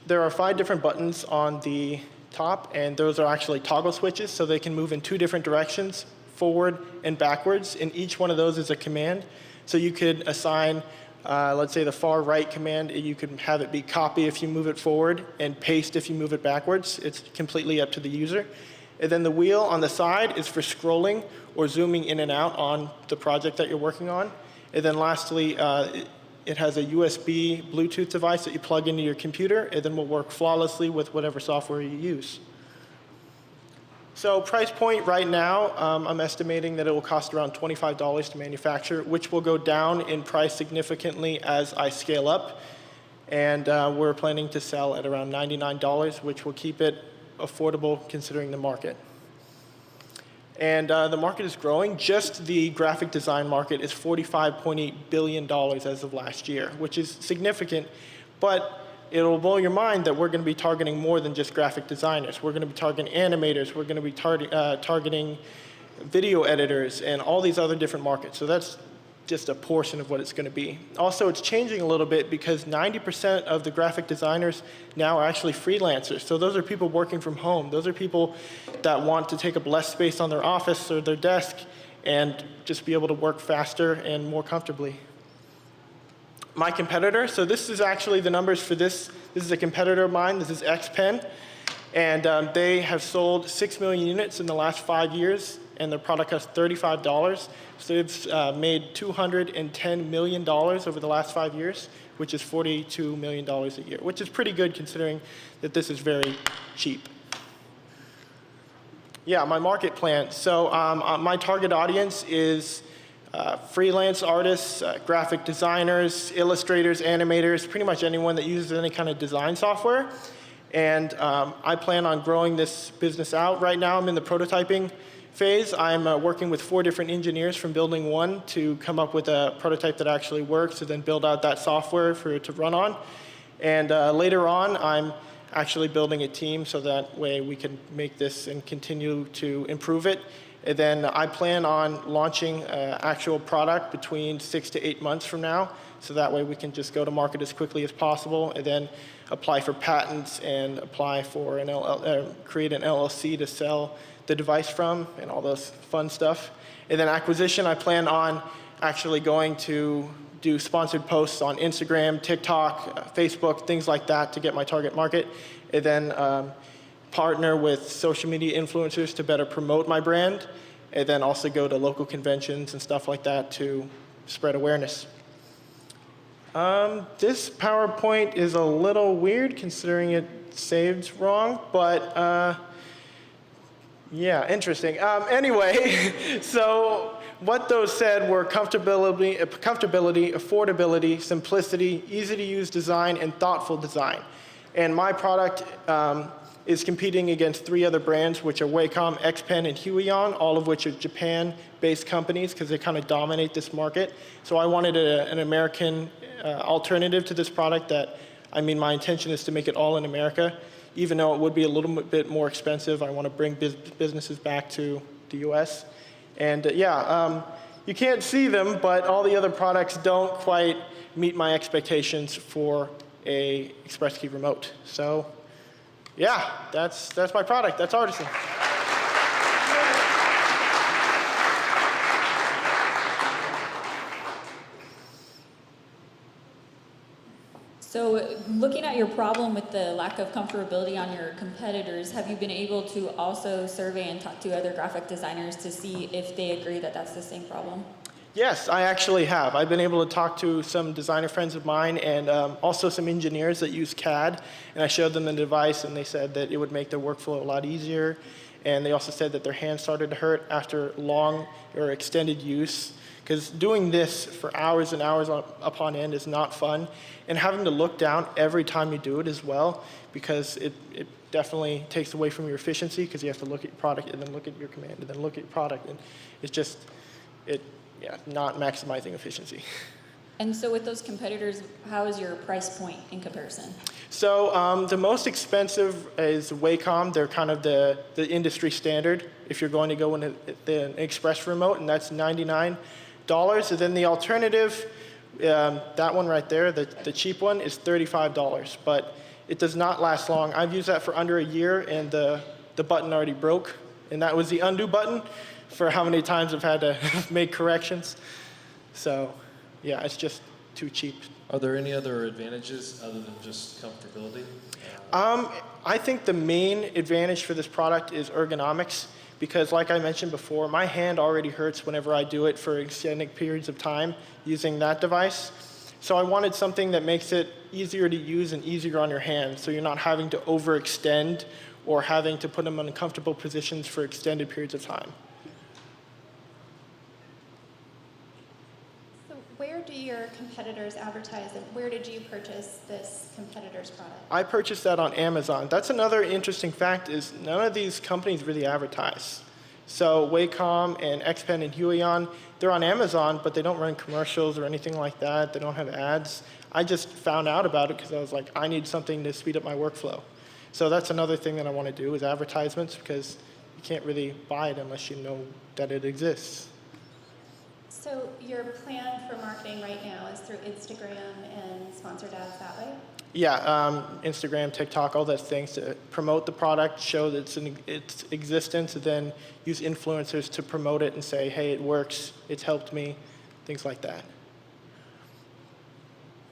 There are 5 different buttons on the top, and those are actually toggle switches, so they can move in 2 different directions, forward and backwards, and each one of those is a command. So you could assign, let's say the far right command, you could have it be copy if you move it forward, and paste if you move it backwards. It's completely up to the user. And then the wheel on the side is for scrolling or zooming in and out on the project that you're working on. And then lastly, it has a USB Bluetooth device that you plug into your computer, and then will work flawlessly with whatever software you use. So price point right now, I'm estimating that it will cost around $25 to manufacture, which will go down in price significantly as I scale up. And we're planning to sell at around $99, which will keep it affordable considering the market. And the market is growing. Just the graphic design market is $45.8 billion as of last year, which is significant. But it'll blow your mind that we're going to be targeting more than just graphic designers. We're going to be targeting animators. We're going to be targeting video editors and all these other different markets. So that's just a portion of what it's going to be. Also, it's changing a little bit because 90% of the graphic designers now are actually freelancers. So those are people working from home. Those are people that want to take up less space on their office or their desk and just be able to work faster and more comfortably. My competitor, so this is actually the numbers for this. This is a competitor of mine. This is XPen. And they have sold 6 million units in the last 5 years, and their product costs $35. So they've made $210 million over the last 5 years, which is $42 million a year, which is pretty good considering that this is very cheap. Yeah, my market plan. So my target audience is freelance artists, graphic designers, illustrators, animators, pretty much anyone that uses any kind of design software. And I plan on growing this business out. Right now I'm in the prototyping phase. I'm working with 4 different engineers from building one to come up with a prototype that actually works, and then build out that software for it to run on. And later on, I'm actually building a team so that way we can make this and continue to improve it. And then I plan on launching an actual product between 6 to 8 months from now, so that way we can just go to market as quickly as possible, and then apply for patents and apply for create an LLC to sell the device from, and all those fun stuff. And then acquisition, I plan on actually going to do sponsored posts on Instagram, TikTok, Facebook, things like that to get my target market. And then partner with social media influencers to better promote my brand. And then also go to local conventions and stuff like that to spread awareness. This PowerPoint is a little weird considering it saved wrong, but yeah, interesting. Anyway, so what those said were comfortability, affordability, simplicity, easy to use design, and thoughtful design. And my product is competing against 3 other brands, which are Wacom, XPen, and Huion, all of which are Japan-based companies because they kind of dominate this market. So I wanted an American alternative to this product that, I mean, my intention is to make it all in America. Even though it would be a little bit more expensive, I want to bring businesses back to the US. And yeah, you can't see them, but all the other products don't quite meet my expectations for a Express Key remote. So yeah, that's my product. That's Artisan. So looking at your problem with the lack of comfortability on your competitors, have you been able to also survey and talk to other graphic designers to see if they agree that that's the same problem? Yes, I actually have. I've been able to talk to some designer friends of mine and also some engineers that use CAD. And I showed them the device, and they said that it would make their workflow a lot easier. And they also said that their hands started to hurt after long or extended use. Because doing this for hours and hours upon end is not fun. And having to look down every time you do it as well, because it definitely takes away from your efficiency, because you have to look at your product and then look at your command and then look at your product. And it's just, not maximizing efficiency. And so with those competitors, how is your price point in comparison? So the most expensive is Wacom. They're kind of the industry standard if you're going to go in the Express remote, and that's $99. And then the alternative, that one right there, the cheap one, is $35. But it does not last long. I've used that for under a year, and the button already broke. And that was the undo button for how many times I've had to make corrections. So yeah, it's just too cheap. Are there any other advantages other than just comfortability? I think the main advantage for this product is ergonomics, because like I mentioned before, my hand already hurts whenever I do it for extended periods of time using that device. So I wanted something that makes it easier to use and easier on your hand, so you're not having to overextend or having to put them in uncomfortable positions for extended periods of time. Where do your competitors advertise, and where did you purchase this competitor's product? I purchased that on Amazon. That's another interesting fact, is none of these companies really advertise. So Wacom and XPen and Huion, they're on Amazon, but they don't run commercials or anything like that. They don't have ads. I just found out about it because I was like, I need something to speed up my workflow. So that's another thing that I want to do, is advertisements, because you can't really buy it unless you know that it exists. So your plan for marketing right now is through Instagram and sponsored ads that way? Yeah, Instagram, TikTok, all those things to promote the product, show its existence, and then use influencers to promote it and say, hey, it works, it's helped me, things like that.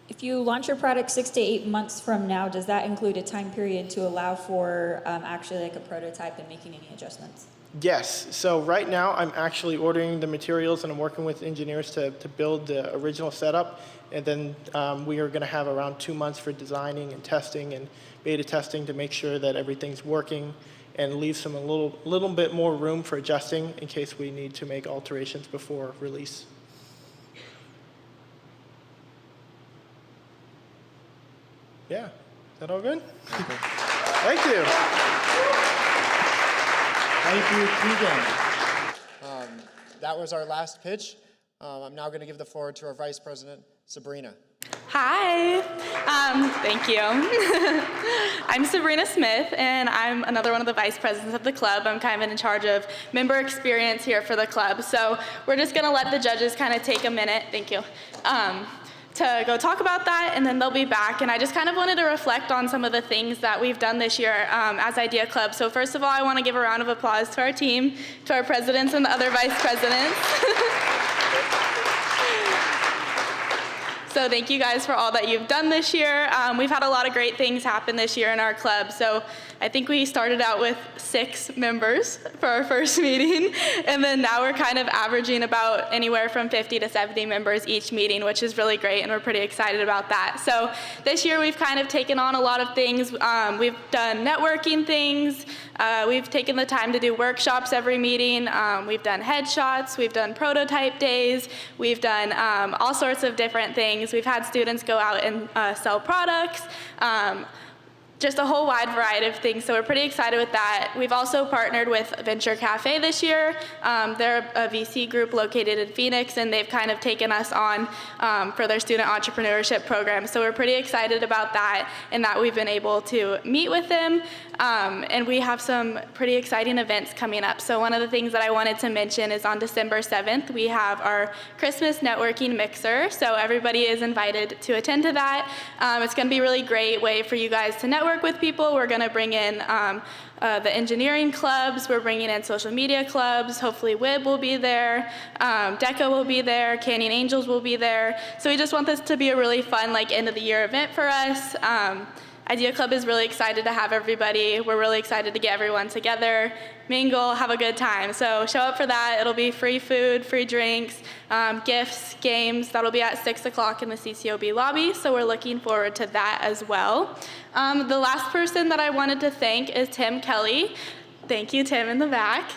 If you launch your product 6 to 8 months from now, does that include a time period to allow for actually like a prototype and making any adjustments? Yes. So right now, I'm actually ordering the materials and I'm working with engineers to build the original setup. And then we are going to have around 2 months for designing and testing and beta testing to make sure that everything's working and leave some a little bit more room for adjusting in case we need to make alterations before release. Yeah. Is that all good? Thank you. Thank you, Keegan. That was our last pitch. I'm now going to give the floor to our Vice President, Sabrina. Hi, thank you. I'm Sabrina Smith, and I'm another one of the vice presidents of the club. I'm kind of in charge of member experience here for the club. So we're just gonna let the judges kind of take a minute, thank you, to go talk about that, and then they'll be back. And I just kind of wanted to reflect on some of the things that we've done this year as Idea Club. So first of all, I want to give a round of applause to our team, to our presidents and the other vice presidents. So thank you guys for all that you've done this year. We've had a lot of great things happen this year in our club. So I think we started out with 6 members for our first meeting, and then now we're kind of averaging about anywhere from 50 to 70 members each meeting, which is really great, and we're pretty excited about that. So this year we've kind of taken on a lot of things. We've done networking things. We've taken the time to do workshops every meeting. We've done headshots. We've done prototype days. We've done all sorts of different things. We've had students go out and sell products. Just a whole wide variety of things, so we're pretty excited with that. We've also partnered with Venture Cafe this year. They're a VC group located in Phoenix, and they've kind of taken us on for their student entrepreneurship program. So we're pretty excited about that, and that we've been able to meet with them. And we have some pretty exciting events coming up. So one of the things that I wanted to mention is on December 7th, we have our Christmas networking mixer. So everybody is invited to attend to that. It's going to be a really great way for you guys to network with people. We're going to bring in the engineering clubs. We're bringing in social media clubs. Hopefully WIB will be there. DECA will be there. Canyon Angels will be there. So we just want this to be a really fun end of the year event for us. Idea Club is really excited to have everybody. We're really excited to get everyone together, mingle, have a good time. So show up for that. It'll be free food, free drinks, gifts, games. That'll be at 6 o'clock in the CCOB lobby. So we're looking forward to that as well. The last person that I wanted to thank is Tim Kelly. Thank you, Tim, in the back.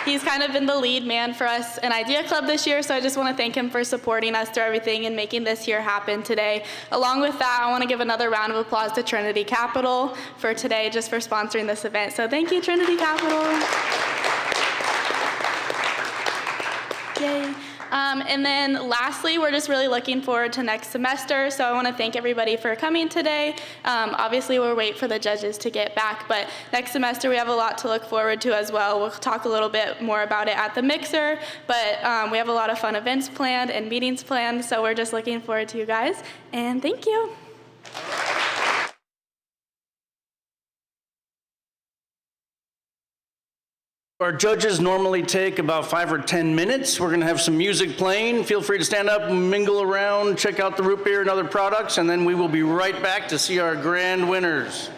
He's kind of been the lead man for us in Idea Club this year, so I just want to thank him for supporting us through everything and making this year happen today. Along with that, I want to give another round of applause to Trinity Capital for today, just for sponsoring this event. So thank you, Trinity Capital. Yay. And then lastly, we're just really looking forward to next semester. So I want to thank everybody for coming today. Obviously, we'll wait for the judges to get back, but next semester we have a lot to look forward to as well. We'll talk a little bit more about it at the mixer, but we have a lot of fun events planned and meetings planned. So we're just looking forward to you guys, and thank you. Our judges normally take about 5 or 10 minutes. We're gonna have some music playing. Feel free to stand up, mingle around, check out the root beer and other products, and then we will be right back to see our grand winners.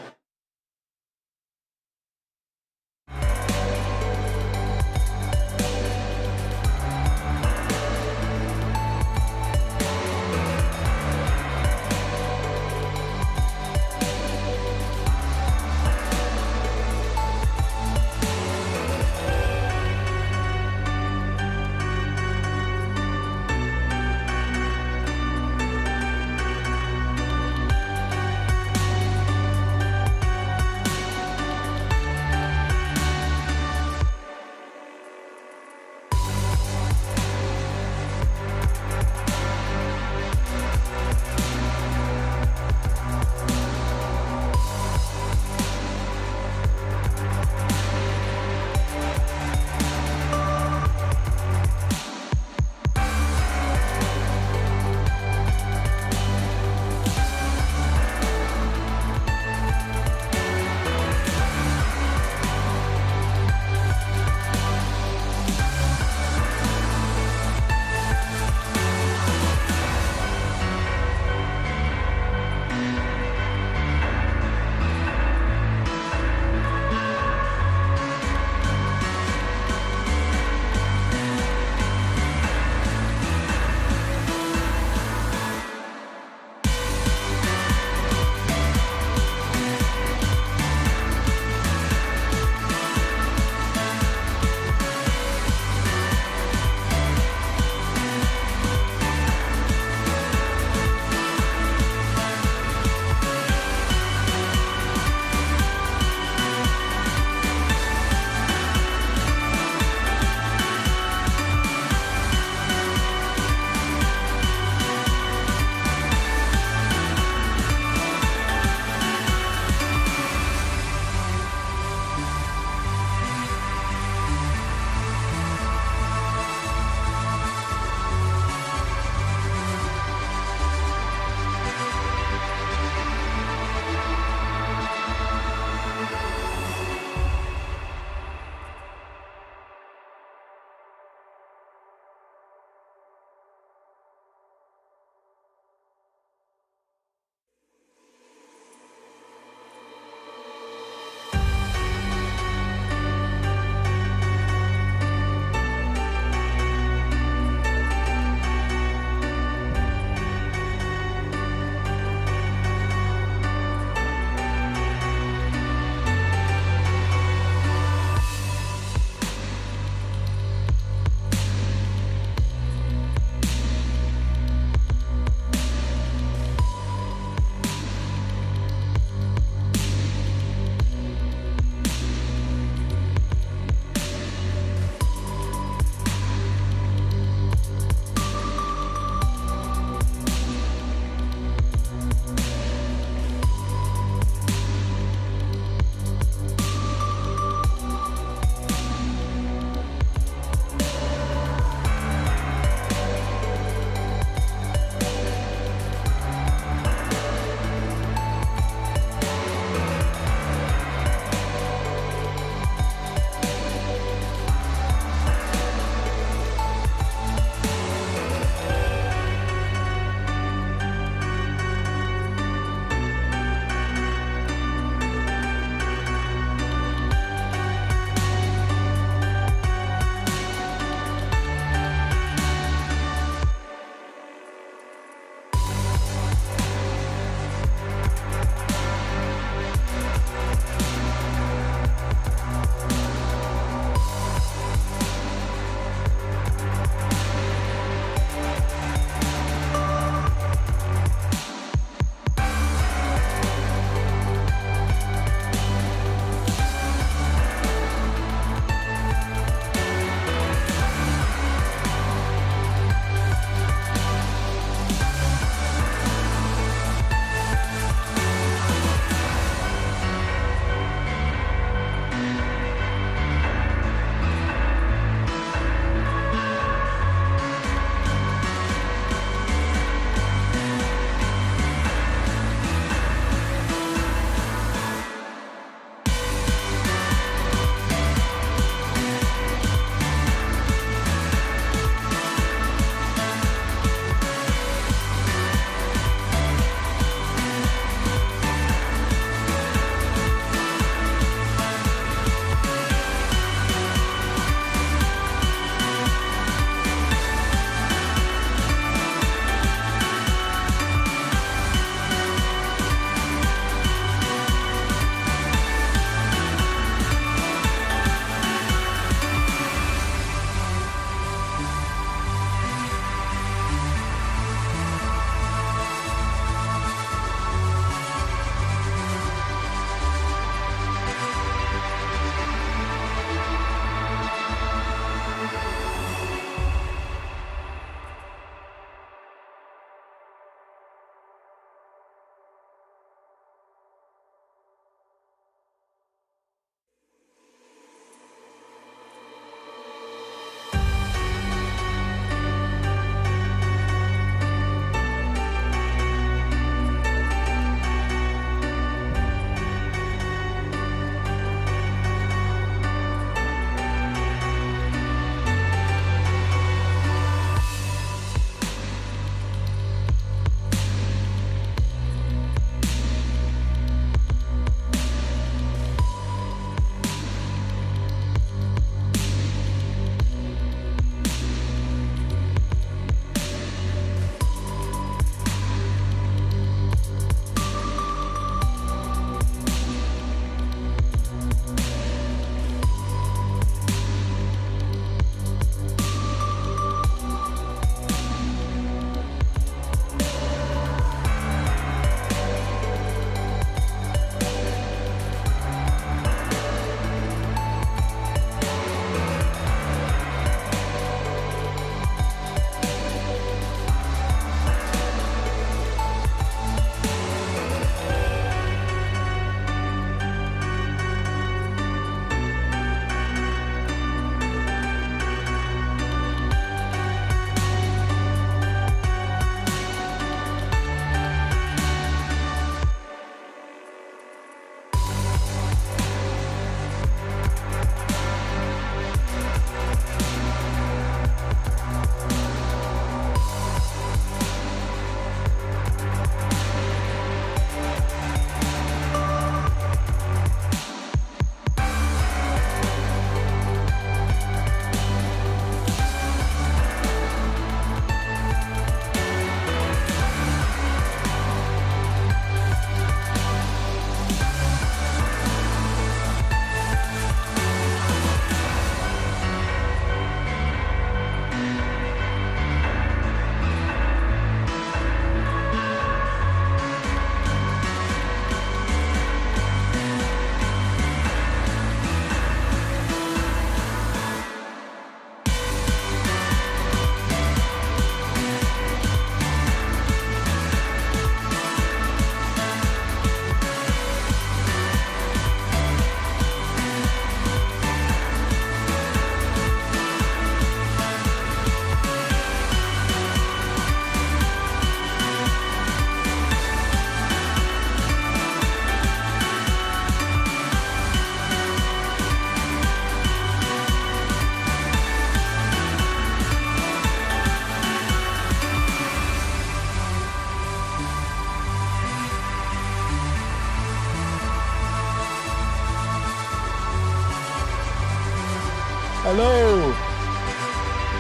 Hello.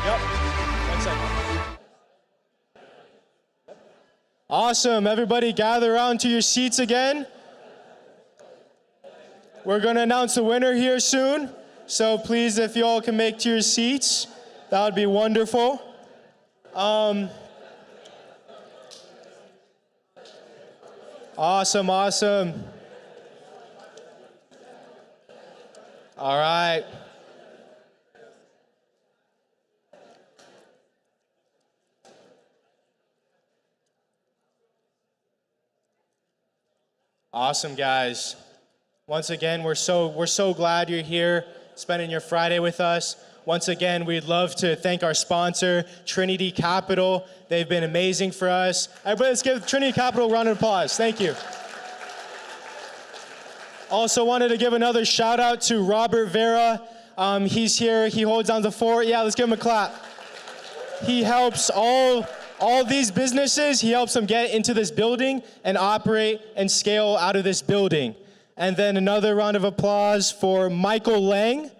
Yep. 1 second. Awesome. Everybody gather around to your seats again. We're going to announce the winner here soon. So please, if you all can make to your seats, that would be wonderful. Awesome, awesome. All right. Awesome, guys. Once again, we're so glad you're here, spending your Friday with us. Once again, we'd love to thank our sponsor, Trinity Capital. They've been amazing for us. Everybody, let's give Trinity Capital a round of applause. Thank you. Also wanted to give another shout out to Robert Vera. He's here, he holds down the fort. Yeah, let's give him a clap. He helps all these businesses, he helps them get into this building and operate and scale out of this building. And then another round of applause for Michael Lang.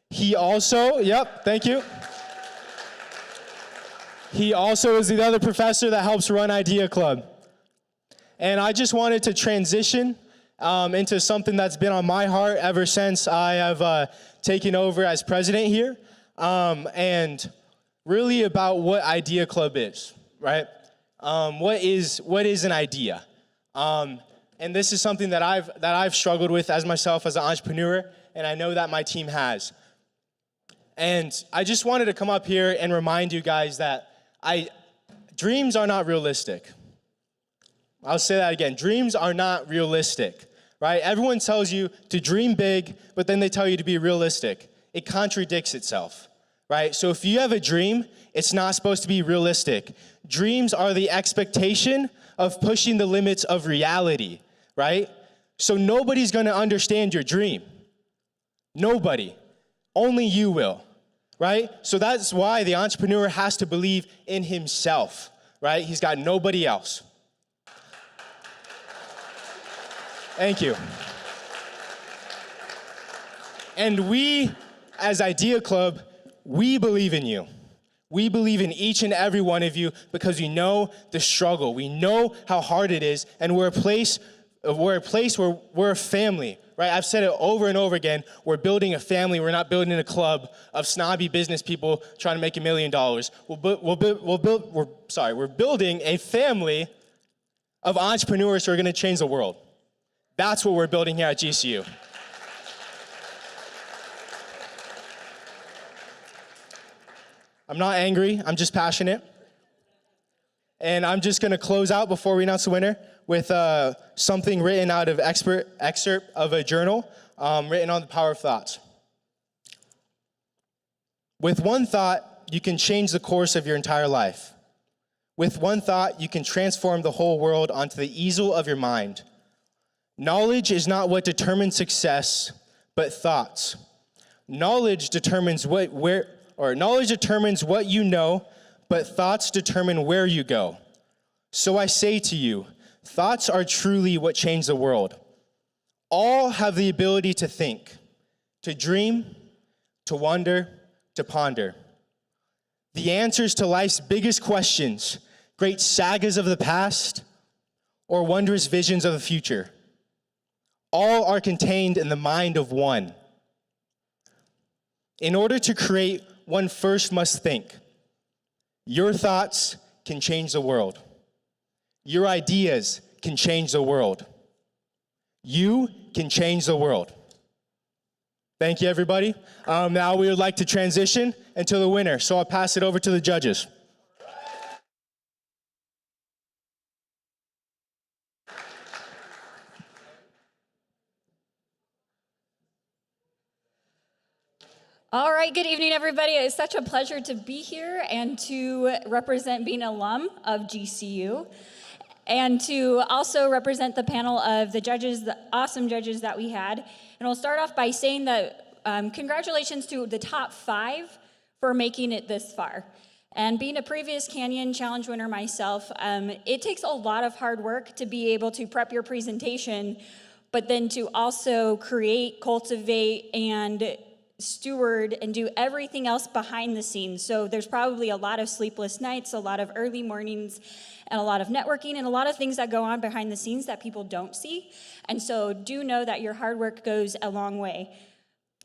He also, yep, thank you. He also is the other professor that helps run Idea Club. And I just wanted to transition into something that's been on my heart ever since I have taken over as president here, and really about what Idea Club is, right? What is an idea? And this is something that I've struggled with as myself as an entrepreneur, and I know that my team has. And I just wanted to come up here and remind you guys that dreams are not realistic. I'll say that again. Dreams are not realistic, right? Everyone tells you to dream big, but then they tell you to be realistic. It contradicts itself, right? So if you have a dream, it's not supposed to be realistic. Dreams are the expectation of pushing the limits of reality, right? So nobody's gonna understand your dream. Nobody. Only you will, right? So that's why the entrepreneur has to believe in himself, right? He's got nobody else. Thank you. And we, as Idea Club, we believe in you. We believe in each and every one of you because we know the struggle. We know how hard it is, and we're a place where we're a family, right? I've said it over and over again. We're building a family. We're not building a club of snobby business people trying to make $1 million. We're building a family of entrepreneurs who are going to change the world. That's what we're building here at GCU. I'm not angry, I'm just passionate. And I'm just gonna close out before we announce the winner with something written out of excerpt of a journal written on the power of thoughts. With one thought, you can change the course of your entire life. With one thought, you can transform the whole world onto the easel of your mind. Knowledge is not what determines success, but thoughts. Knowledge determines what you know, but thoughts determine where you go. So I say to you, thoughts are truly what change the world. All have the ability to think, to dream, to wonder, to ponder. The answers to life's biggest questions, great sagas of the past, or wondrous visions of the future, all are contained in the mind of one. In order to create, one first must think. Your thoughts can change the world. Your ideas can change the world. You can change the world. Thank you, everybody. Now we would like to transition into the winner, so I'll pass it over to the judges. All right, good evening, everybody. It's such a pleasure to be here and to represent being an alum of GCU and to also represent the panel of the judges, the awesome judges that we had. And I'll start off by saying that congratulations to the top 5 for making it this far. And being a previous Canyon Challenge winner myself, it takes a lot of hard work to be able to prep your presentation, but then to also create, cultivate, and steward and do everything else behind the scenes. So there's probably a lot of sleepless nights, a lot of early mornings, and a lot of networking, and a lot of things that go on behind the scenes that people don't see. And so do know that your hard work goes a long way.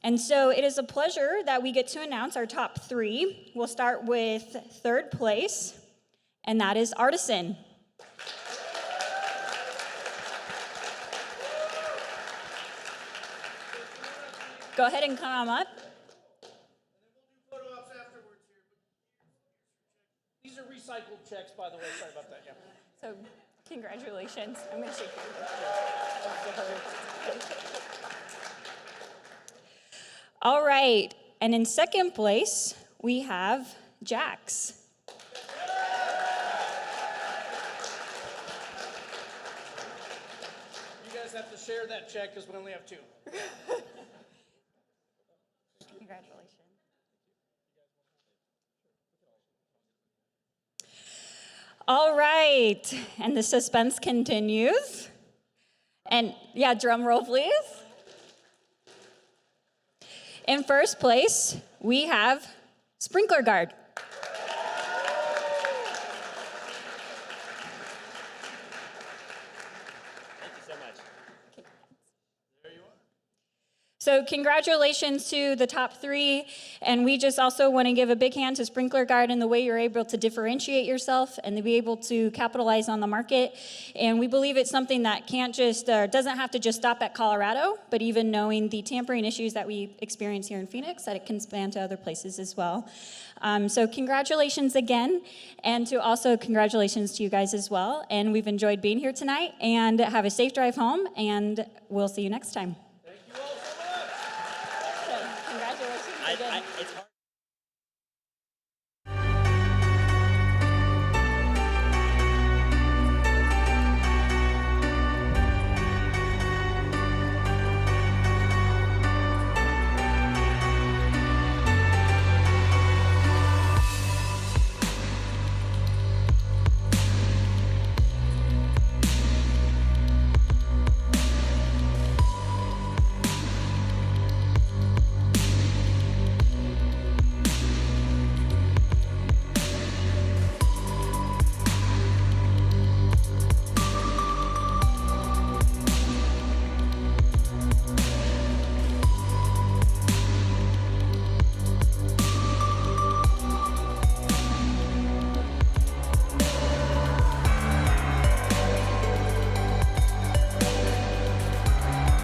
And so it is a pleasure that we get to announce our top 3. We'll start with 3rd place, and that is Artisan. Go ahead and come up. These are recycled checks, by the way. Sorry about that. Yeah. So, congratulations. I'm going to shake your hand. All right. And in 2nd place, we have Jax. You guys have to share that check because we only have 2. Congratulations. All right, and the suspense continues. And yeah, drum roll, please. In 1st place, we have Sprinkler Guard. So congratulations to the top 3, and we just also want to give a big hand to Sprinkler Guard in the way you're able to differentiate yourself and to be able to capitalize on the market. And we believe it's something that can't just, doesn't have to just stop at Colorado, but even knowing the tampering issues that we experience here in Phoenix, that it can span to other places as well. So congratulations again, and to also congratulations to you guys as well. And we've enjoyed being here tonight, and have a safe drive home, and we'll see you next time.